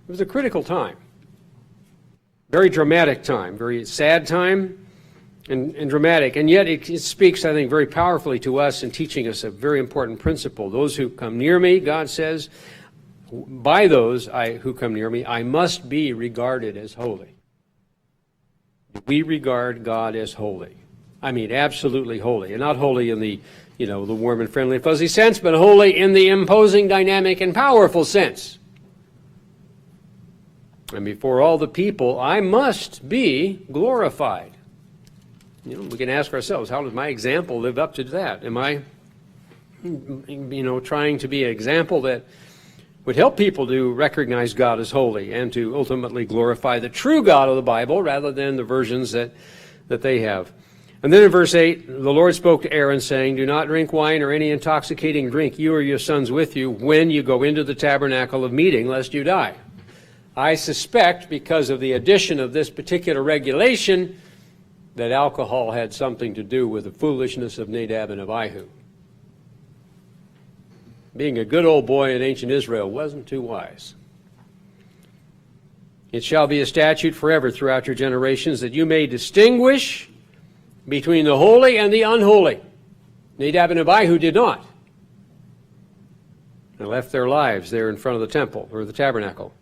Speaker 1: It was a critical time. Very dramatic time. Very sad time and dramatic. And yet it speaks, I think, very powerfully to us in teaching us a very important principle. Those who come near me, God says, by those who come near me, I must be regarded as holy. We regard God as holy. I mean, absolutely holy. And not holy in the, the warm and friendly and fuzzy sense, but holy in the imposing, dynamic, and powerful sense. And before all the people, I must be glorified. We can ask ourselves, how does my example live up to that? Am I, trying to be an example that would help people to recognize God as holy and to ultimately glorify the true God of the Bible rather than the versions that they have. And then in verse 8, the Lord spoke to Aaron, saying, do not drink wine or any intoxicating drink, you or your sons with you, when you go into the tabernacle of meeting, lest you die. I suspect, because of the addition of this particular regulation, that alcohol had something to do with the foolishness of Nadab and Abihu. Being a good old boy in ancient Israel wasn't too wise. It shall be a statute forever throughout your generations that you may distinguish between the holy and the unholy. Nadab and Abihu did not. They left their lives there in front of the temple or the tabernacle.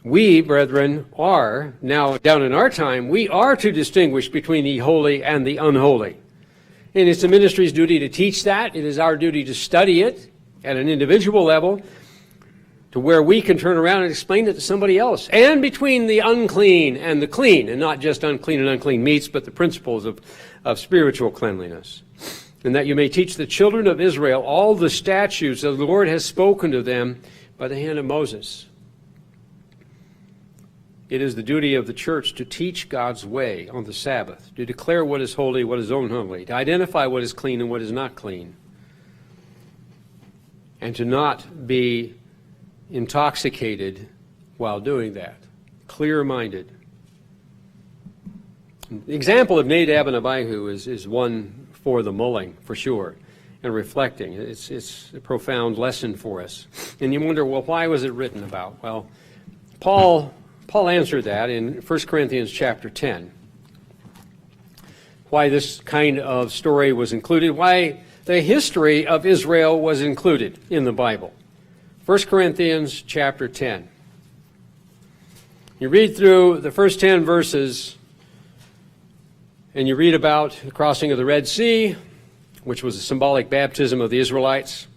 Speaker 1: We, brethren, are, now down in our time, we are to distinguish between the holy and the unholy. And it's the ministry's duty to teach that. It is our duty to study it at an individual level to where we can turn around and explain it to somebody else. And between the unclean and the clean, and not just unclean and unclean meats, but the principles of spiritual cleanliness. And that you may teach the children of Israel all the statutes that the Lord has spoken to them by the hand of Moses. It is the duty of the church to teach God's way on the Sabbath, to declare what is holy, what is unholy, to identify what is clean and what is not clean, and to not be intoxicated while doing that, clear-minded. The example of Nadab and Abihu is one for the mulling, for sure, and reflecting. It's a profound lesson for us. And you wonder, well, why was it written about? Well, Paul answered that in 1 Corinthians chapter 10. Why this kind of story was included, why the history of Israel was included in the Bible. 1 Corinthians chapter 10. You read through the first 10 verses, and you read about the crossing of the Red Sea, which was a symbolic baptism of the Israelites.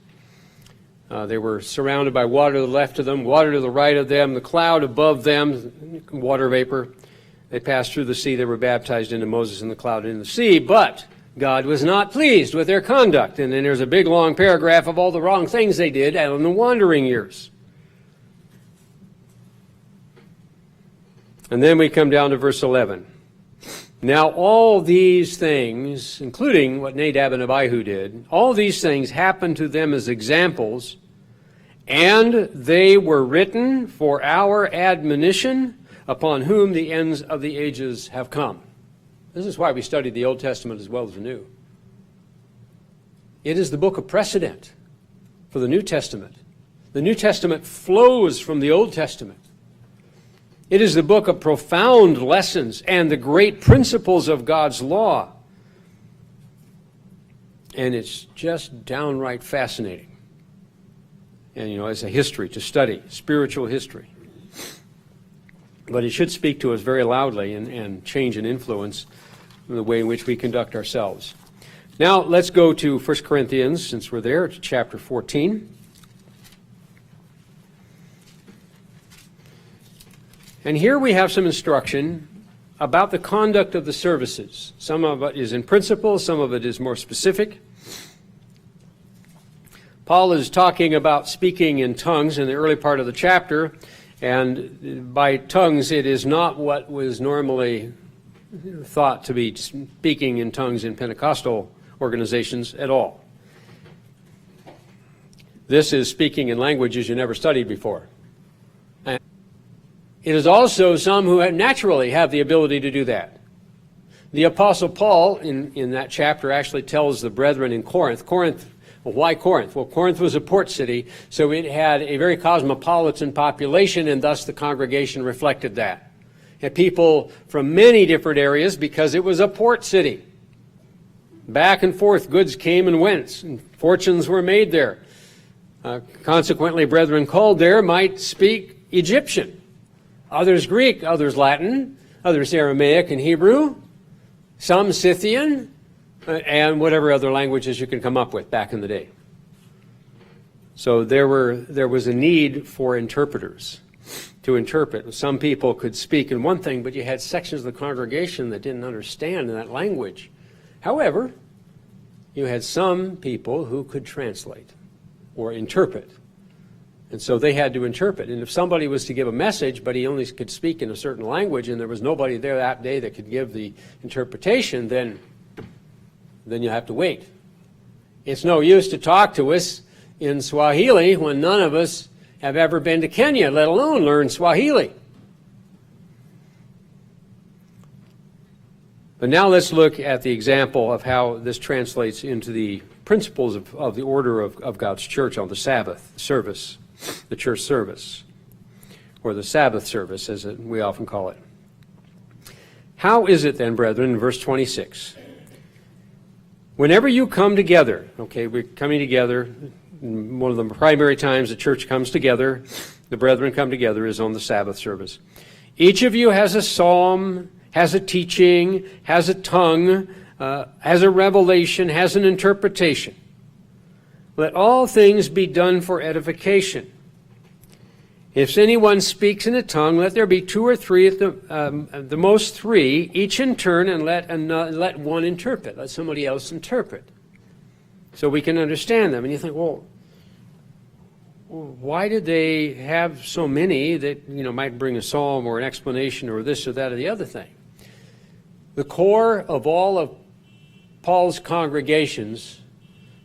Speaker 1: They were surrounded by water to the left of them, water to the right of them, the cloud above them, water vapor. They passed through the sea. They were baptized into Moses in the cloud and in the sea. But God was not pleased with their conduct. And then there's a big, long paragraph of all the wrong things they did in the wandering years. And then we come down to verse 11. Now all these things, including what Nadab and Abihu did, all these things happened to them as examples, and they were written for our admonition, upon whom the ends of the ages have come. This is why we study the Old Testament as well as the New. It is the book of precedent for the New Testament. The New Testament flows from the Old Testament. It is the book of profound lessons and the great principles of God's law. And it's just downright fascinating. And, as a history to study, spiritual history. But it should speak to us very loudly and change and influence the way in which we conduct ourselves. Now, let's go to 1 Corinthians, since we're there, to chapter 14. And here we have some instruction about the conduct of the services. Some of it is in principle, some of it is more specific. Paul is talking about speaking in tongues in the early part of the chapter, and by tongues it is not what was normally thought to be speaking in tongues in Pentecostal organizations at all. This is speaking in languages you never studied before. And it is also some who naturally have the ability to do that. The Apostle Paul, in that chapter, actually tells the brethren in Corinth, well, why Corinth? Well, Corinth was a port city, so it had a very cosmopolitan population, and thus the congregation reflected that. It had people from many different areas because it was a port city. Back and forth, goods came and went, and fortunes were made there. Consequently, brethren called there might speak Egyptian, others Greek, others Latin, others Aramaic and Hebrew, some Scythian, and whatever other languages you can come up with back in the day. So there was a need for interpreters to interpret. Some people could speak in one thing, but you had sections of the congregation that didn't understand that language. However, you had some people who could translate or interpret. And so they had to interpret. And if somebody was to give a message, but he only could speak in a certain language, and there was nobody there that day that could give the interpretation, then you have to wait. It's no use to talk to us in Swahili when none of us have ever been to Kenya, let alone learn Swahili. But now let's look at the example of how this translates into the principles of the order of God's church on the Sabbath service, the church service, or the Sabbath service, as we often call it. How is it then, brethren, in verse 26? Whenever you come together, okay, we're coming together, one of the primary times the church comes together, the brethren come together, is on the Sabbath service. Each of you has a psalm, has a teaching, has a tongue, has a revelation, has an interpretation. Let all things be done for edification. If anyone speaks in a tongue, let there be 2 or 3, at the most 3, each in turn, and let one interpret. Let somebody else interpret, so we can understand them. And you think, well, why did they have so many that might bring a psalm or an explanation or this or that or the other thing? The core of all of Paul's congregations,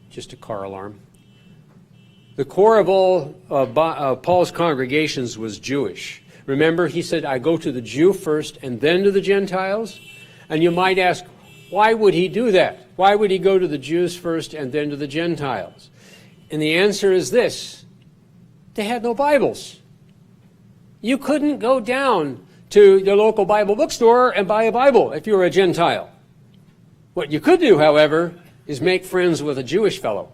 Speaker 1: just a car alarm. The core of all Paul's congregations was Jewish. Remember, he said, I go to the Jew first and then to the Gentiles. And you might ask, why would he do that? Why would he go to the Jews first and then to the Gentiles? And the answer is this: they had no Bibles. You couldn't go down to your local Bible bookstore and buy a Bible if you were a Gentile. What you could do, however, is make friends with a Jewish fellow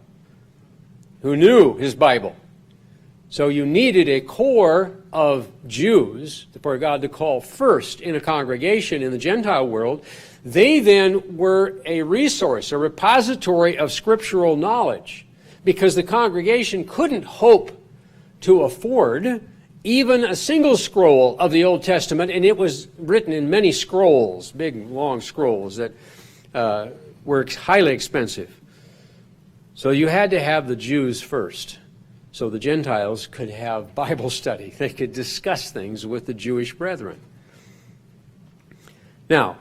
Speaker 1: who knew his Bible. So you needed a core of Jews for God to call first in a congregation in the Gentile world. They then were a resource, a repository of scriptural knowledge, because the congregation couldn't hope to afford even a single scroll of the Old Testament, and it was written in many scrolls, big, long scrolls that were highly expensive. So you had to have the Jews first, so the Gentiles could have Bible study. They could discuss things with the Jewish brethren. Now,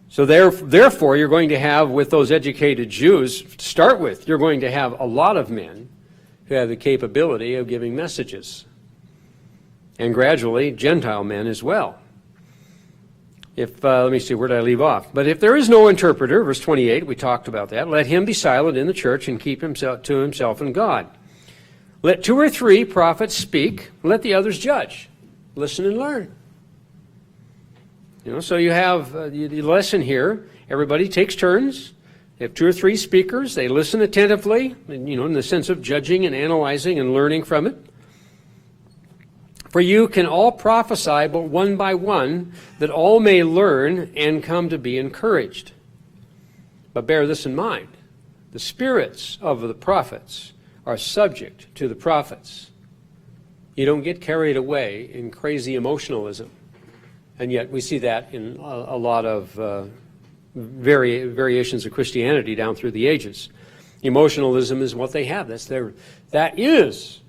Speaker 1: so therefore, you're going to have, with those educated Jews, to start with, you're going to have a lot of men who have the capability of giving messages, and gradually Gentile men as well. Let me see, where did I leave off? But if there is no interpreter, verse 28, we talked about that, let him be silent in the church and keep himself to himself and God. Let 2 or 3 prophets speak, let the others judge. Listen and learn. So you have the lesson here. Everybody takes turns. They have 2 or 3 speakers. They listen attentively, in the sense of judging and analyzing and learning from it. For you can all prophesy, but one by one, that all may learn and come to be encouraged. But bear this in mind: the spirits of the prophets are subject to the prophets. You don't get carried away in crazy emotionalism. And yet we see that in a lot of variations of Christianity down through the ages. Emotionalism is what they have. That is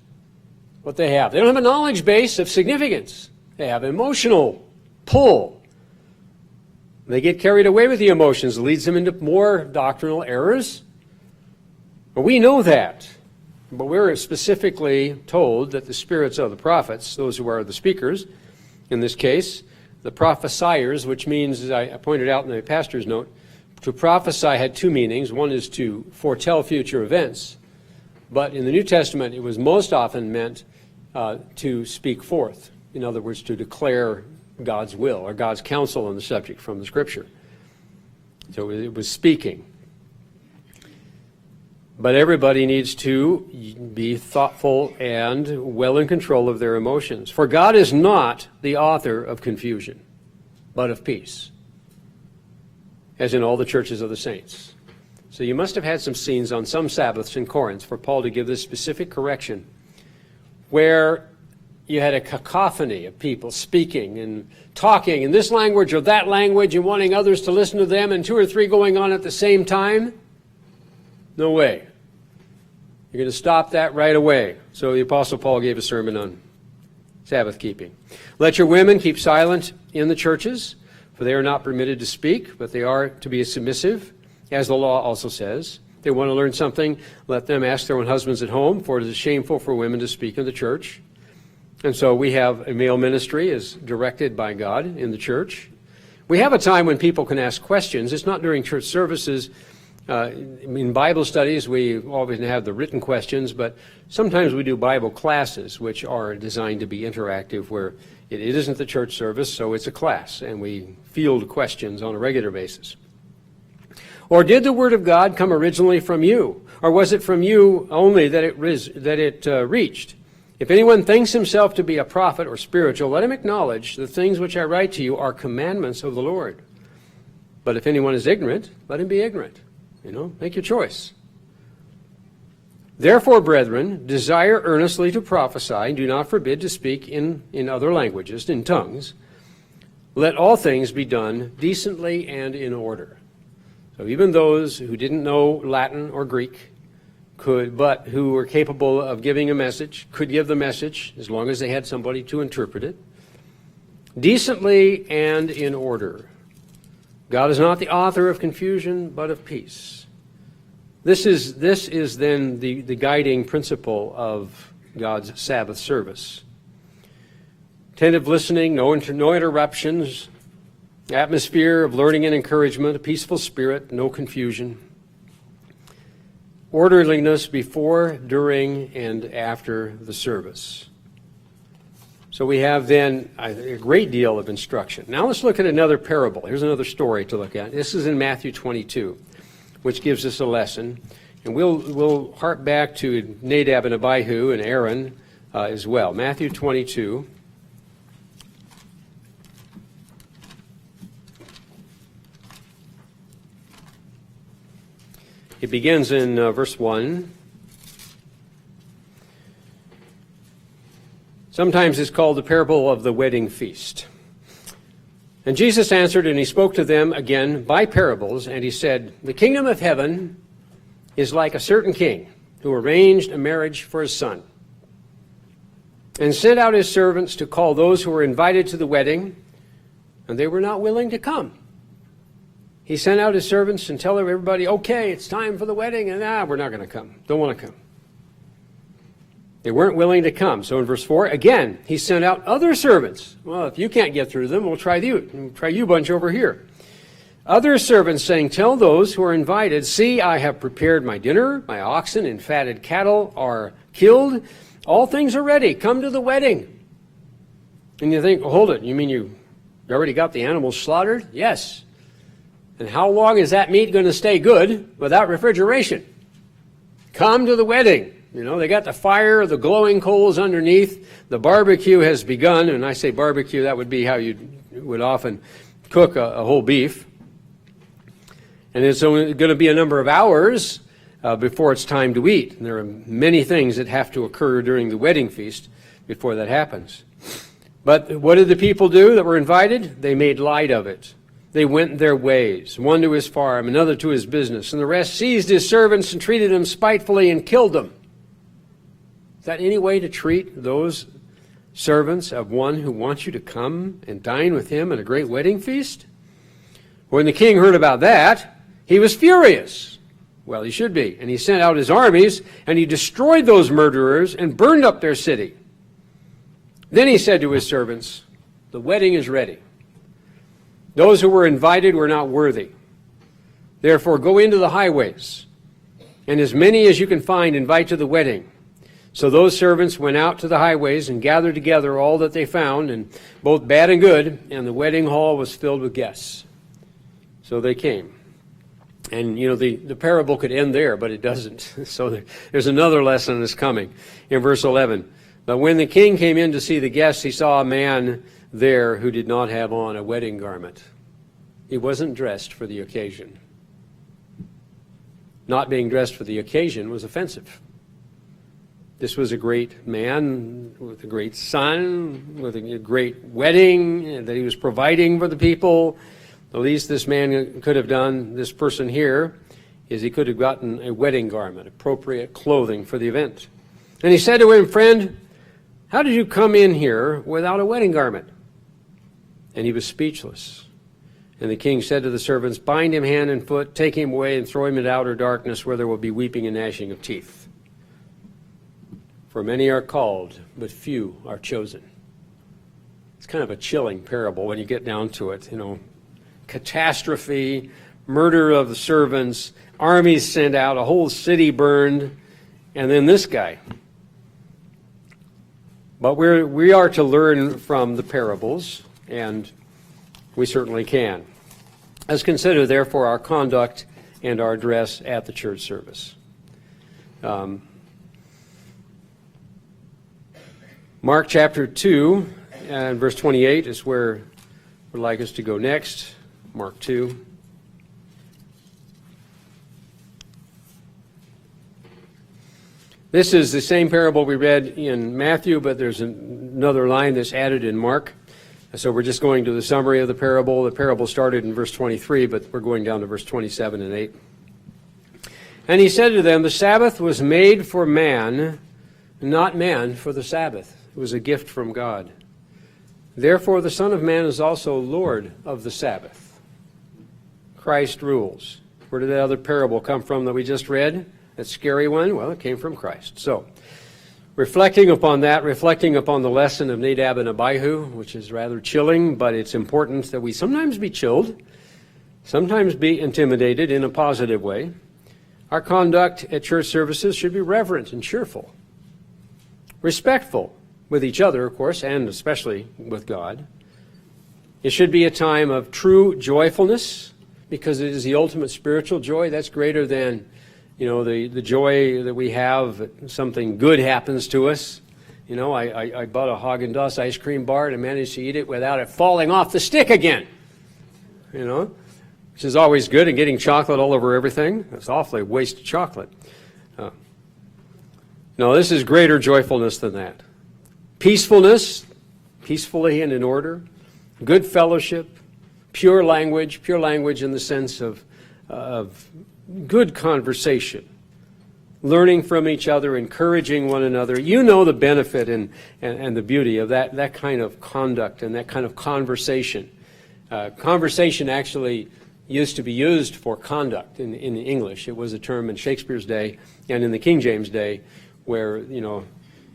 Speaker 1: what they have. They don't have a knowledge base of significance. They have emotional pull. They get carried away with the emotions. It leads them into more doctrinal errors. But we know that. But we're specifically told that the spirits of the prophets, those who are the speakers, in this case, the prophesiers, which means, as I pointed out in the pastor's note, to prophesy had 2 meanings. One is to foretell future events. But in the New Testament, it was most often meant to speak forth. In other words, to declare God's will or God's counsel on the subject from the Scripture. So it was speaking. But everybody needs to be thoughtful and well in control of their emotions. For God is not the author of confusion, but of peace, as in all the churches of the saints. So you must have had some scenes on some Sabbaths in Corinth for Paul to give this specific correction, where you had a cacophony of people speaking and talking in this language or that language and wanting others to listen to them, and 2 or 3 going on at the same time. No way. You're going to stop that right away. So the Apostle Paul gave a sermon on Sabbath keeping. Let your women keep silent in the churches, for they are not permitted to speak, but they are to be submissive, as the law also says. If they want to learn something, let them ask their own husbands at home, for it is shameful for women to speak in the church. And so we have a male ministry as directed by God in the church. We have a time when people can ask questions. It's not during church services. In Bible studies, we always have the written questions, but sometimes we do Bible classes, which are designed to be interactive, where it isn't the church service, so it's a class, and we field questions on a regular basis. Or did the Word of God come originally from you? Or was it from you only that it reached? If anyone thinks himself to be a prophet or spiritual, let him acknowledge the things which I write to you are commandments of the Lord. But if anyone is ignorant, let him be ignorant. Make your choice. Therefore, brethren, desire earnestly to prophesy, and do not forbid to speak in other languages, in tongues. Let all things be done decently and in order. So even those who didn't know Latin or Greek but who were capable of giving a message, could give the message as long as they had somebody to interpret it. Decently and in order. God is not the author of confusion, but of peace. This is then the guiding principle of God's Sabbath service. Attentive listening, no interruptions, atmosphere of learning and encouragement, a peaceful spirit, no confusion. Orderliness before, during, and after the service. So we have then a great deal of instruction. Now let's look at another parable. Here's another story to look at. This is in Matthew 22, which gives us a lesson. And we'll hark back to Nadab and Abihu and Aaron as well. Matthew 22. It begins in verse 1. Sometimes it's called the parable of the wedding feast. And Jesus answered, and he spoke to them again by parables, and he said, the kingdom of heaven is like a certain king who arranged a marriage for his son, and sent out his servants to call those who were invited to the wedding, and they were not willing to come. He sent out his servants and tell everybody, okay, it's time for the wedding, and we're not going to come. Don't want to come. They weren't willing to come. So in verse 4, again, he sent out other servants. Well, if you can't get through them, we'll try you. We'll try you bunch over here. Other servants saying, tell those who are invited, see, I have prepared my dinner, my oxen and fatted cattle are killed. All things are ready. Come to the wedding. And you think, well, hold it. You mean you already got the animals slaughtered? Yes. And how long is that meat going to stay good without refrigeration? Come to the wedding. They got the fire, the glowing coals underneath. The barbecue has begun. And I say barbecue, that would be how you would often cook a whole beef. And it's only going to be a number of hours before it's time to eat. And there are many things that have to occur during the wedding feast before that happens. But what did the people do that were invited? They made light of it. They went their ways, one to his farm, another to his business, and the rest seized his servants and treated them spitefully and killed them. Is that any way to treat those servants of one who wants you to come and dine with him at a great wedding feast? When the king heard about that, he was furious. Well, he should be. And he sent out his armies, and he destroyed those murderers and burned up their city. Then he said to his servants, the wedding is ready. Those who were invited were not worthy. Therefore, go into the highways, and as many as you can find, invite to the wedding. So those servants went out to the highways and gathered together all that they found, and both bad and good, and the wedding hall was filled with guests. So they came. And, the parable could end there, but it doesn't. So there's another lesson that's coming in verse 11. But when the king came in to see the guests, he saw a man there who did not have on a wedding garment. He wasn't dressed for the occasion. Not being dressed for the occasion was offensive. This was a great man with a great son, with a great wedding that he was providing for the people. The least this man could have done, this person here, is he could have gotten a wedding garment, appropriate clothing for the event. And he said to him, friend, how did you come in here without a wedding garment? And he was speechless. And the king said to the servants, bind him hand and foot, take him away and throw him into outer darkness where there will be weeping and gnashing of teeth. For many are called, but few are chosen. It's kind of a chilling parable when you get down to it. Catastrophe, murder of the servants, armies sent out, a whole city burned, and then this guy. But we are to learn from the parables, and we certainly can. Let's consider, therefore, our conduct and our dress at the church service. Mark chapter 2 and verse 28 is where I would like us to go next. Mark 2. This is the same parable we read in Matthew, but there's another line that's added in Mark. So we're just going to the summary of the parable. The parable started in verse 23, but we're going down to verse 27 and 8. And he said to them, the Sabbath was made for man, not man for the Sabbath. It was a gift from God. Therefore the Son of Man is also Lord of the Sabbath. Christ rules. Where did that other parable come from that we just read? That scary one? Well, it came from Christ. So, reflecting upon that, reflecting upon the lesson of Nadab and Abihu, which is rather chilling, but it's important that we sometimes be chilled, sometimes be intimidated in a positive way. Our conduct at church services should be reverent and cheerful, respectful with each other, of course, and especially with God. It should be a time of true joyfulness, because it is the ultimate spiritual joy. That's greater than the joy that we have that something good happens to us. I bought a Haagen-Dazs ice cream bar and I managed to eat it without it falling off the stick again. Which is always good, and getting chocolate all over everything. It's awfully a waste of chocolate. No, this is greater joyfulness than that. Peacefulness, peacefully and in order. Good fellowship, pure language in the sense of good conversation, learning from each other, encouraging one another. You know the benefit and the beauty of that kind of conduct and that kind of conversation. Conversation actually used to be used for conduct in English. It was a term in Shakespeare's day and in the King James day where,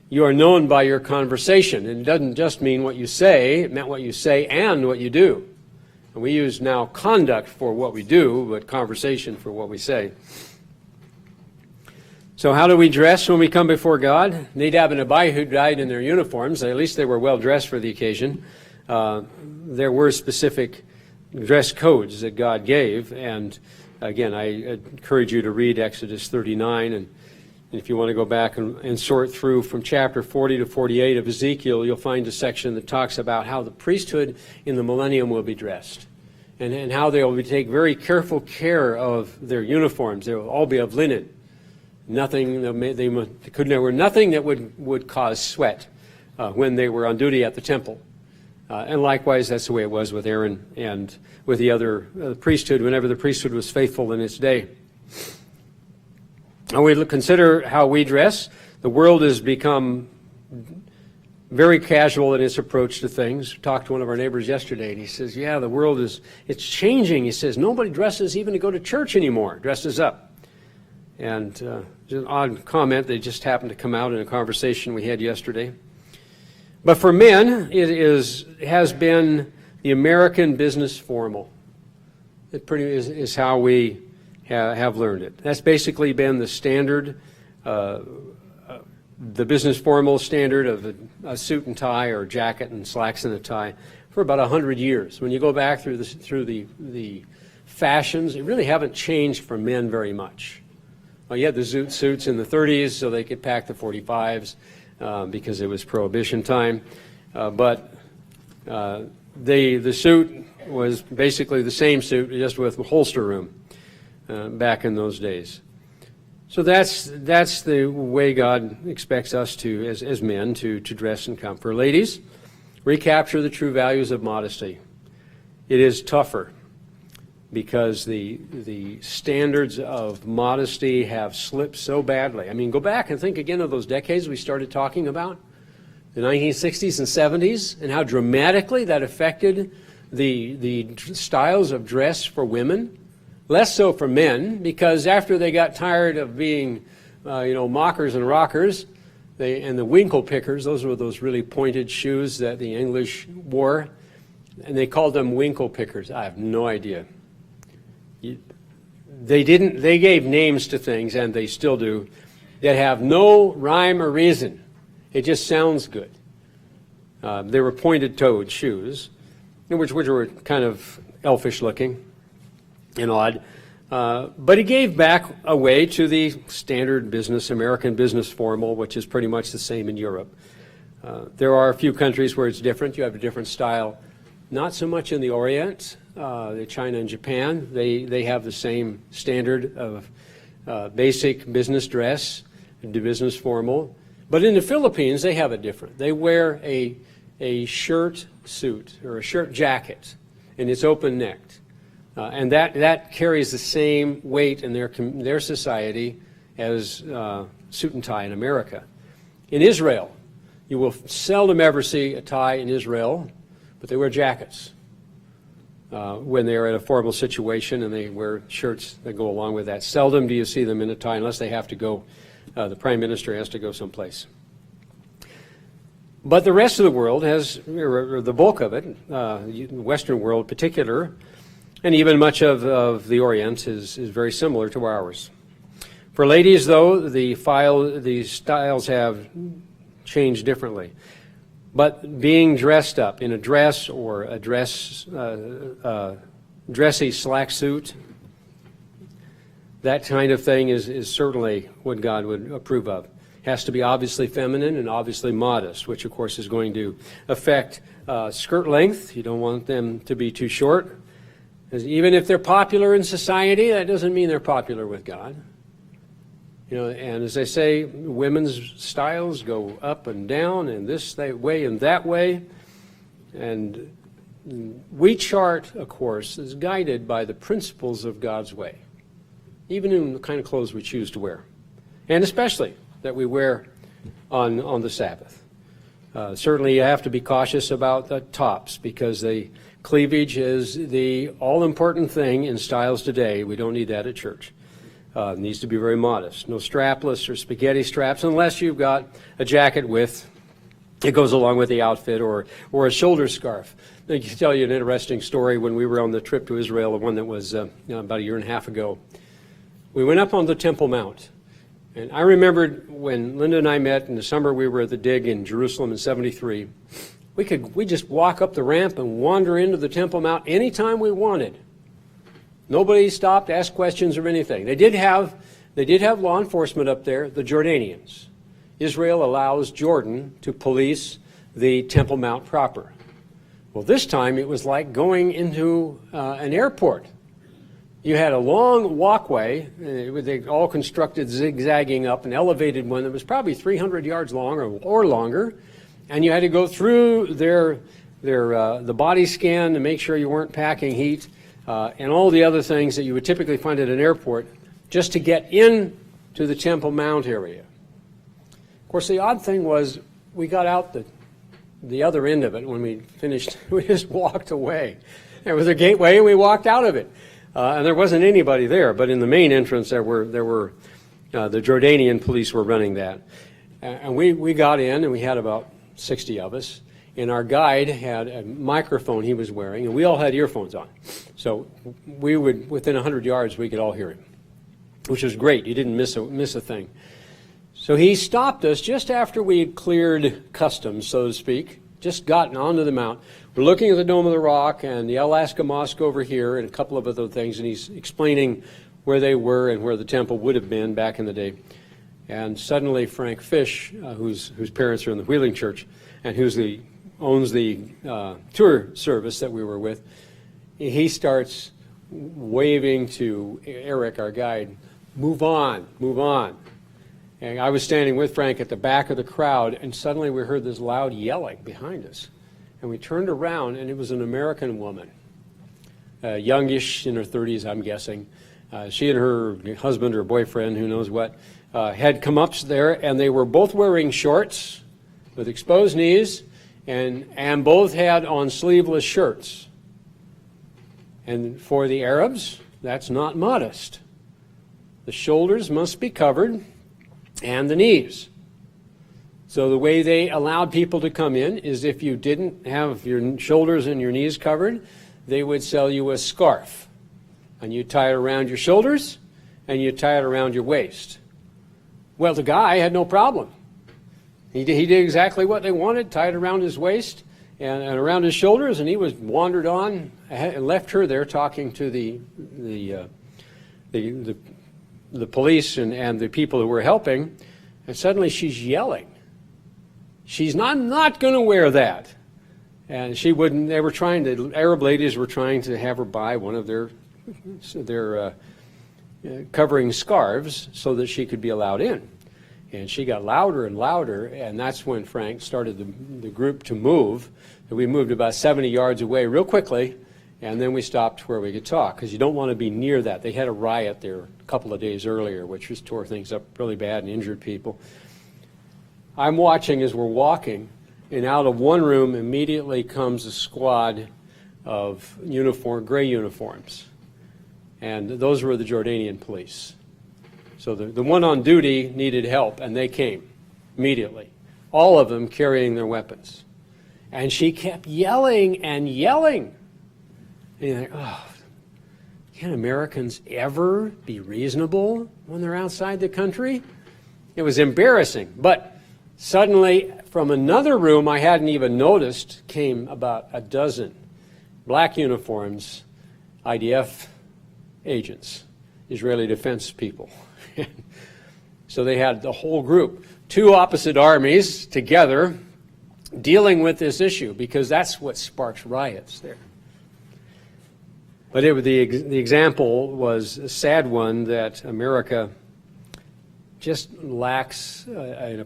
Speaker 1: you are known by your conversation. And it doesn't just mean what you say, it meant what you say and what you do. And we use now conduct for what we do, but conversation for what we say. So how do we dress when we come before God? Nadab and Abihu died in their uniforms. At least they were well dressed for the occasion. There were specific dress codes that God gave. And again, I encourage you to read Exodus 39. And if you want to go back and sort through from chapter 40 to 48 of Ezekiel, you'll find a section that talks about how the priesthood in the millennium will be dressed and how they will take very careful care of their uniforms. They will all be of linen. Nothing there were nothing that would cause sweat when they were on duty at the temple. And likewise, that's the way it was with Aaron and with the other priesthood, whenever the priesthood was faithful in its day. And we consider how we dress. The world has become very casual in its approach to things. We talked to one of our neighbors yesterday, and he says, yeah, the world it's changing. He says, nobody dresses even to go to church anymore, dresses up. And just an odd comment that just happened to come out in a conversation we had yesterday. But for men, it has been the American business formal. It is how we have learned it. That's basically been the standard, the business formal standard of a suit and tie or jacket and slacks and a tie for about 100 years. When you go back through the fashions, they really haven't changed for men very much. Well, you had the zoot suits in the 30s, so they could pack the 45s because it was Prohibition time. But the suit was basically the same suit, just with holster room back in those days. So that's the way God expects us to, as men, to dress and come. For ladies, recapture the true values of modesty. It is tougher because the standards of modesty have slipped so badly. I mean, go back and think again of those decades we started talking about, the 1960s and 70s, and how dramatically that affected the styles of dress for women. Less so for men, because after they got tired of being, mockers and rockers, and the winkle pickers, those were those really pointed shoes that the English wore, and they called them winkle pickers. I have no idea. They gave names to things, and they still do, that have no rhyme or reason. It just sounds good. They were pointed-toed shoes, which were kind of elfish looking and odd. But he gave back away to the standard business, American business formal, which is pretty much the same in Europe. There are a few countries where it's different. You have a different style. Not so much in the Orient. China and Japan, they have the same standard of basic business dress, business formal. But in the Philippines, they have it different. They wear a shirt suit or a shirt jacket, and it's open-necked. And that carries the same weight in their society as suit and tie in America. In Israel, you will seldom ever see a tie in Israel, but they wear jackets when they're in a formal situation, and they wear shirts that go along with that. Seldom do you see them in a tie unless they have to go, the prime minister has to go someplace. But the rest of the world has, or the bulk of it, the Western world in particular, and even much of the Orient is very similar to ours. For ladies, though, the styles have changed differently. But being dressed up in a dress or a dressy slack suit, that kind of thing is certainly what God would approve of. It has to be obviously feminine and obviously modest, which of course is going to affect skirt length. You don't want them to be too short. Even if they're popular in society, that doesn't mean they're popular with God. You know, and as I say, women's styles go up and down, and this way and that way. And we chart a course that's guided by the principles of God's way, even in the kind of clothes we choose to wear, and especially that we wear on the Sabbath. Certainly you have to be cautious about the tops, because the cleavage is the all-important thing in styles today. We don't need that at church. It needs to be very modest. No strapless or spaghetti straps, unless you've got a jacket it goes along with the outfit, or a shoulder scarf. I can tell you an interesting story. When we were on the trip to Israel, the one that was about a year and a half ago, we went up on the Temple Mount. And I remembered when Linda and I met in the summer, we were at the dig in Jerusalem in '73. We just walk up the ramp and wander into the Temple Mount anytime we wanted. Nobody stopped, asked questions or anything. They did have law enforcement up there, the Jordanians. Israel allows Jordan to police the Temple Mount proper. Well, this time it was like going into an airport. You had a long walkway, they all constructed zigzagging up, an elevated one that was probably 300 yards long or longer, and you had to go through the body scan to make sure you weren't packing heat. And all the other things that you would typically find at an airport just to get in to the Temple Mount area. Of course, the odd thing was we got out the other end of it when we finished. We just walked away. There was a gateway, and we walked out of it. And there wasn't anybody there, but in the main entrance there were the Jordanian police were running that. And we got in, and we had about 60 of us. And our guide had a microphone he was wearing, and we all had earphones on. So we would, within 100 yards, we could all hear him, which was great. You didn't miss a thing. So he stopped us just after we had cleared customs, so to speak, just gotten onto the mount. We're looking at the Dome of the Rock and the Alaska Mosque over here and a couple of other things, and he's explaining where they were and where the temple would have been back in the day. And suddenly Frank Fish, whose parents are in the Wheeling Church, and owns the tour service that we were with, he starts waving to Eric, our guide, move on, move on. And I was standing with Frank at the back of the crowd, and suddenly we heard this loud yelling behind us. And we turned around, and it was an American woman, youngish, in her 30s, I'm guessing. She and her husband or boyfriend, who knows what, had come up there, and they were both wearing shorts with exposed knees, and both had on sleeveless shirts. And for the Arabs, that's not modest. The shoulders must be covered, and the knees. So the way they allowed people to come in is if you didn't have your shoulders and your knees covered, they would sell you a scarf. And you tie it around your shoulders, and you tie it around your waist. Well, the guy had no problem. He did exactly what they wanted, tied it around his waist and around his shoulders, and he wandered on and left her there talking to the the police and the people who were helping, and suddenly she's yelling. She's not going to wear that. And she wouldn't, the Arab ladies were trying to have her buy one of their covering scarves so that she could be allowed in. And she got louder and louder, and that's when Frank started the group to move. And we moved about 70 yards away real quickly, and then we stopped where we could talk, because you don't want to be near that. They had a riot there a couple of days earlier, which just tore things up really bad and injured people. I'm watching as we're walking, and out of one room immediately comes a squad of gray uniforms. And those were the Jordanian police. So the one on duty needed help, and they came immediately, all of them carrying their weapons. And she kept yelling and yelling. And you're like, oh, can Americans ever be reasonable when they're outside the country? It was embarrassing. But suddenly, from another room I hadn't even noticed, came about a dozen black uniforms, IDF agents, Israeli defense people. So they had the whole group, two opposite armies together, dealing with this issue, because that's what sparks riots there. But the example was a sad one, that America just lacks a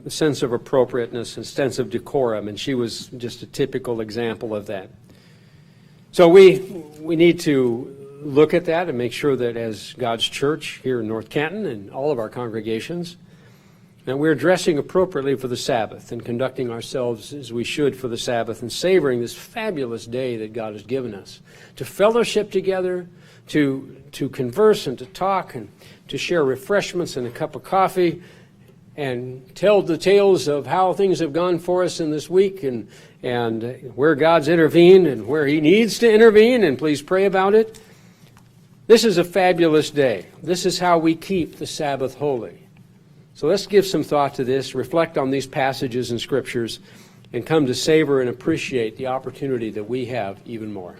Speaker 1: sense of appropriateness, a sense of decorum, and she was just a typical example of that. So we need to look at that and make sure that as God's church here in North Canton and all of our congregations, that we're dressing appropriately for the Sabbath and conducting ourselves as we should for the Sabbath and savoring this fabulous day that God has given us to fellowship together, to converse and to talk and to share refreshments and a cup of coffee and tell the tales of how things have gone for us in this week and where God's intervened and where He needs to intervene, and please pray about it. This is a fabulous day. This is how we keep the Sabbath holy. So let's give some thought to this, reflect on these passages and scriptures, and come to savor and appreciate the opportunity that we have even more.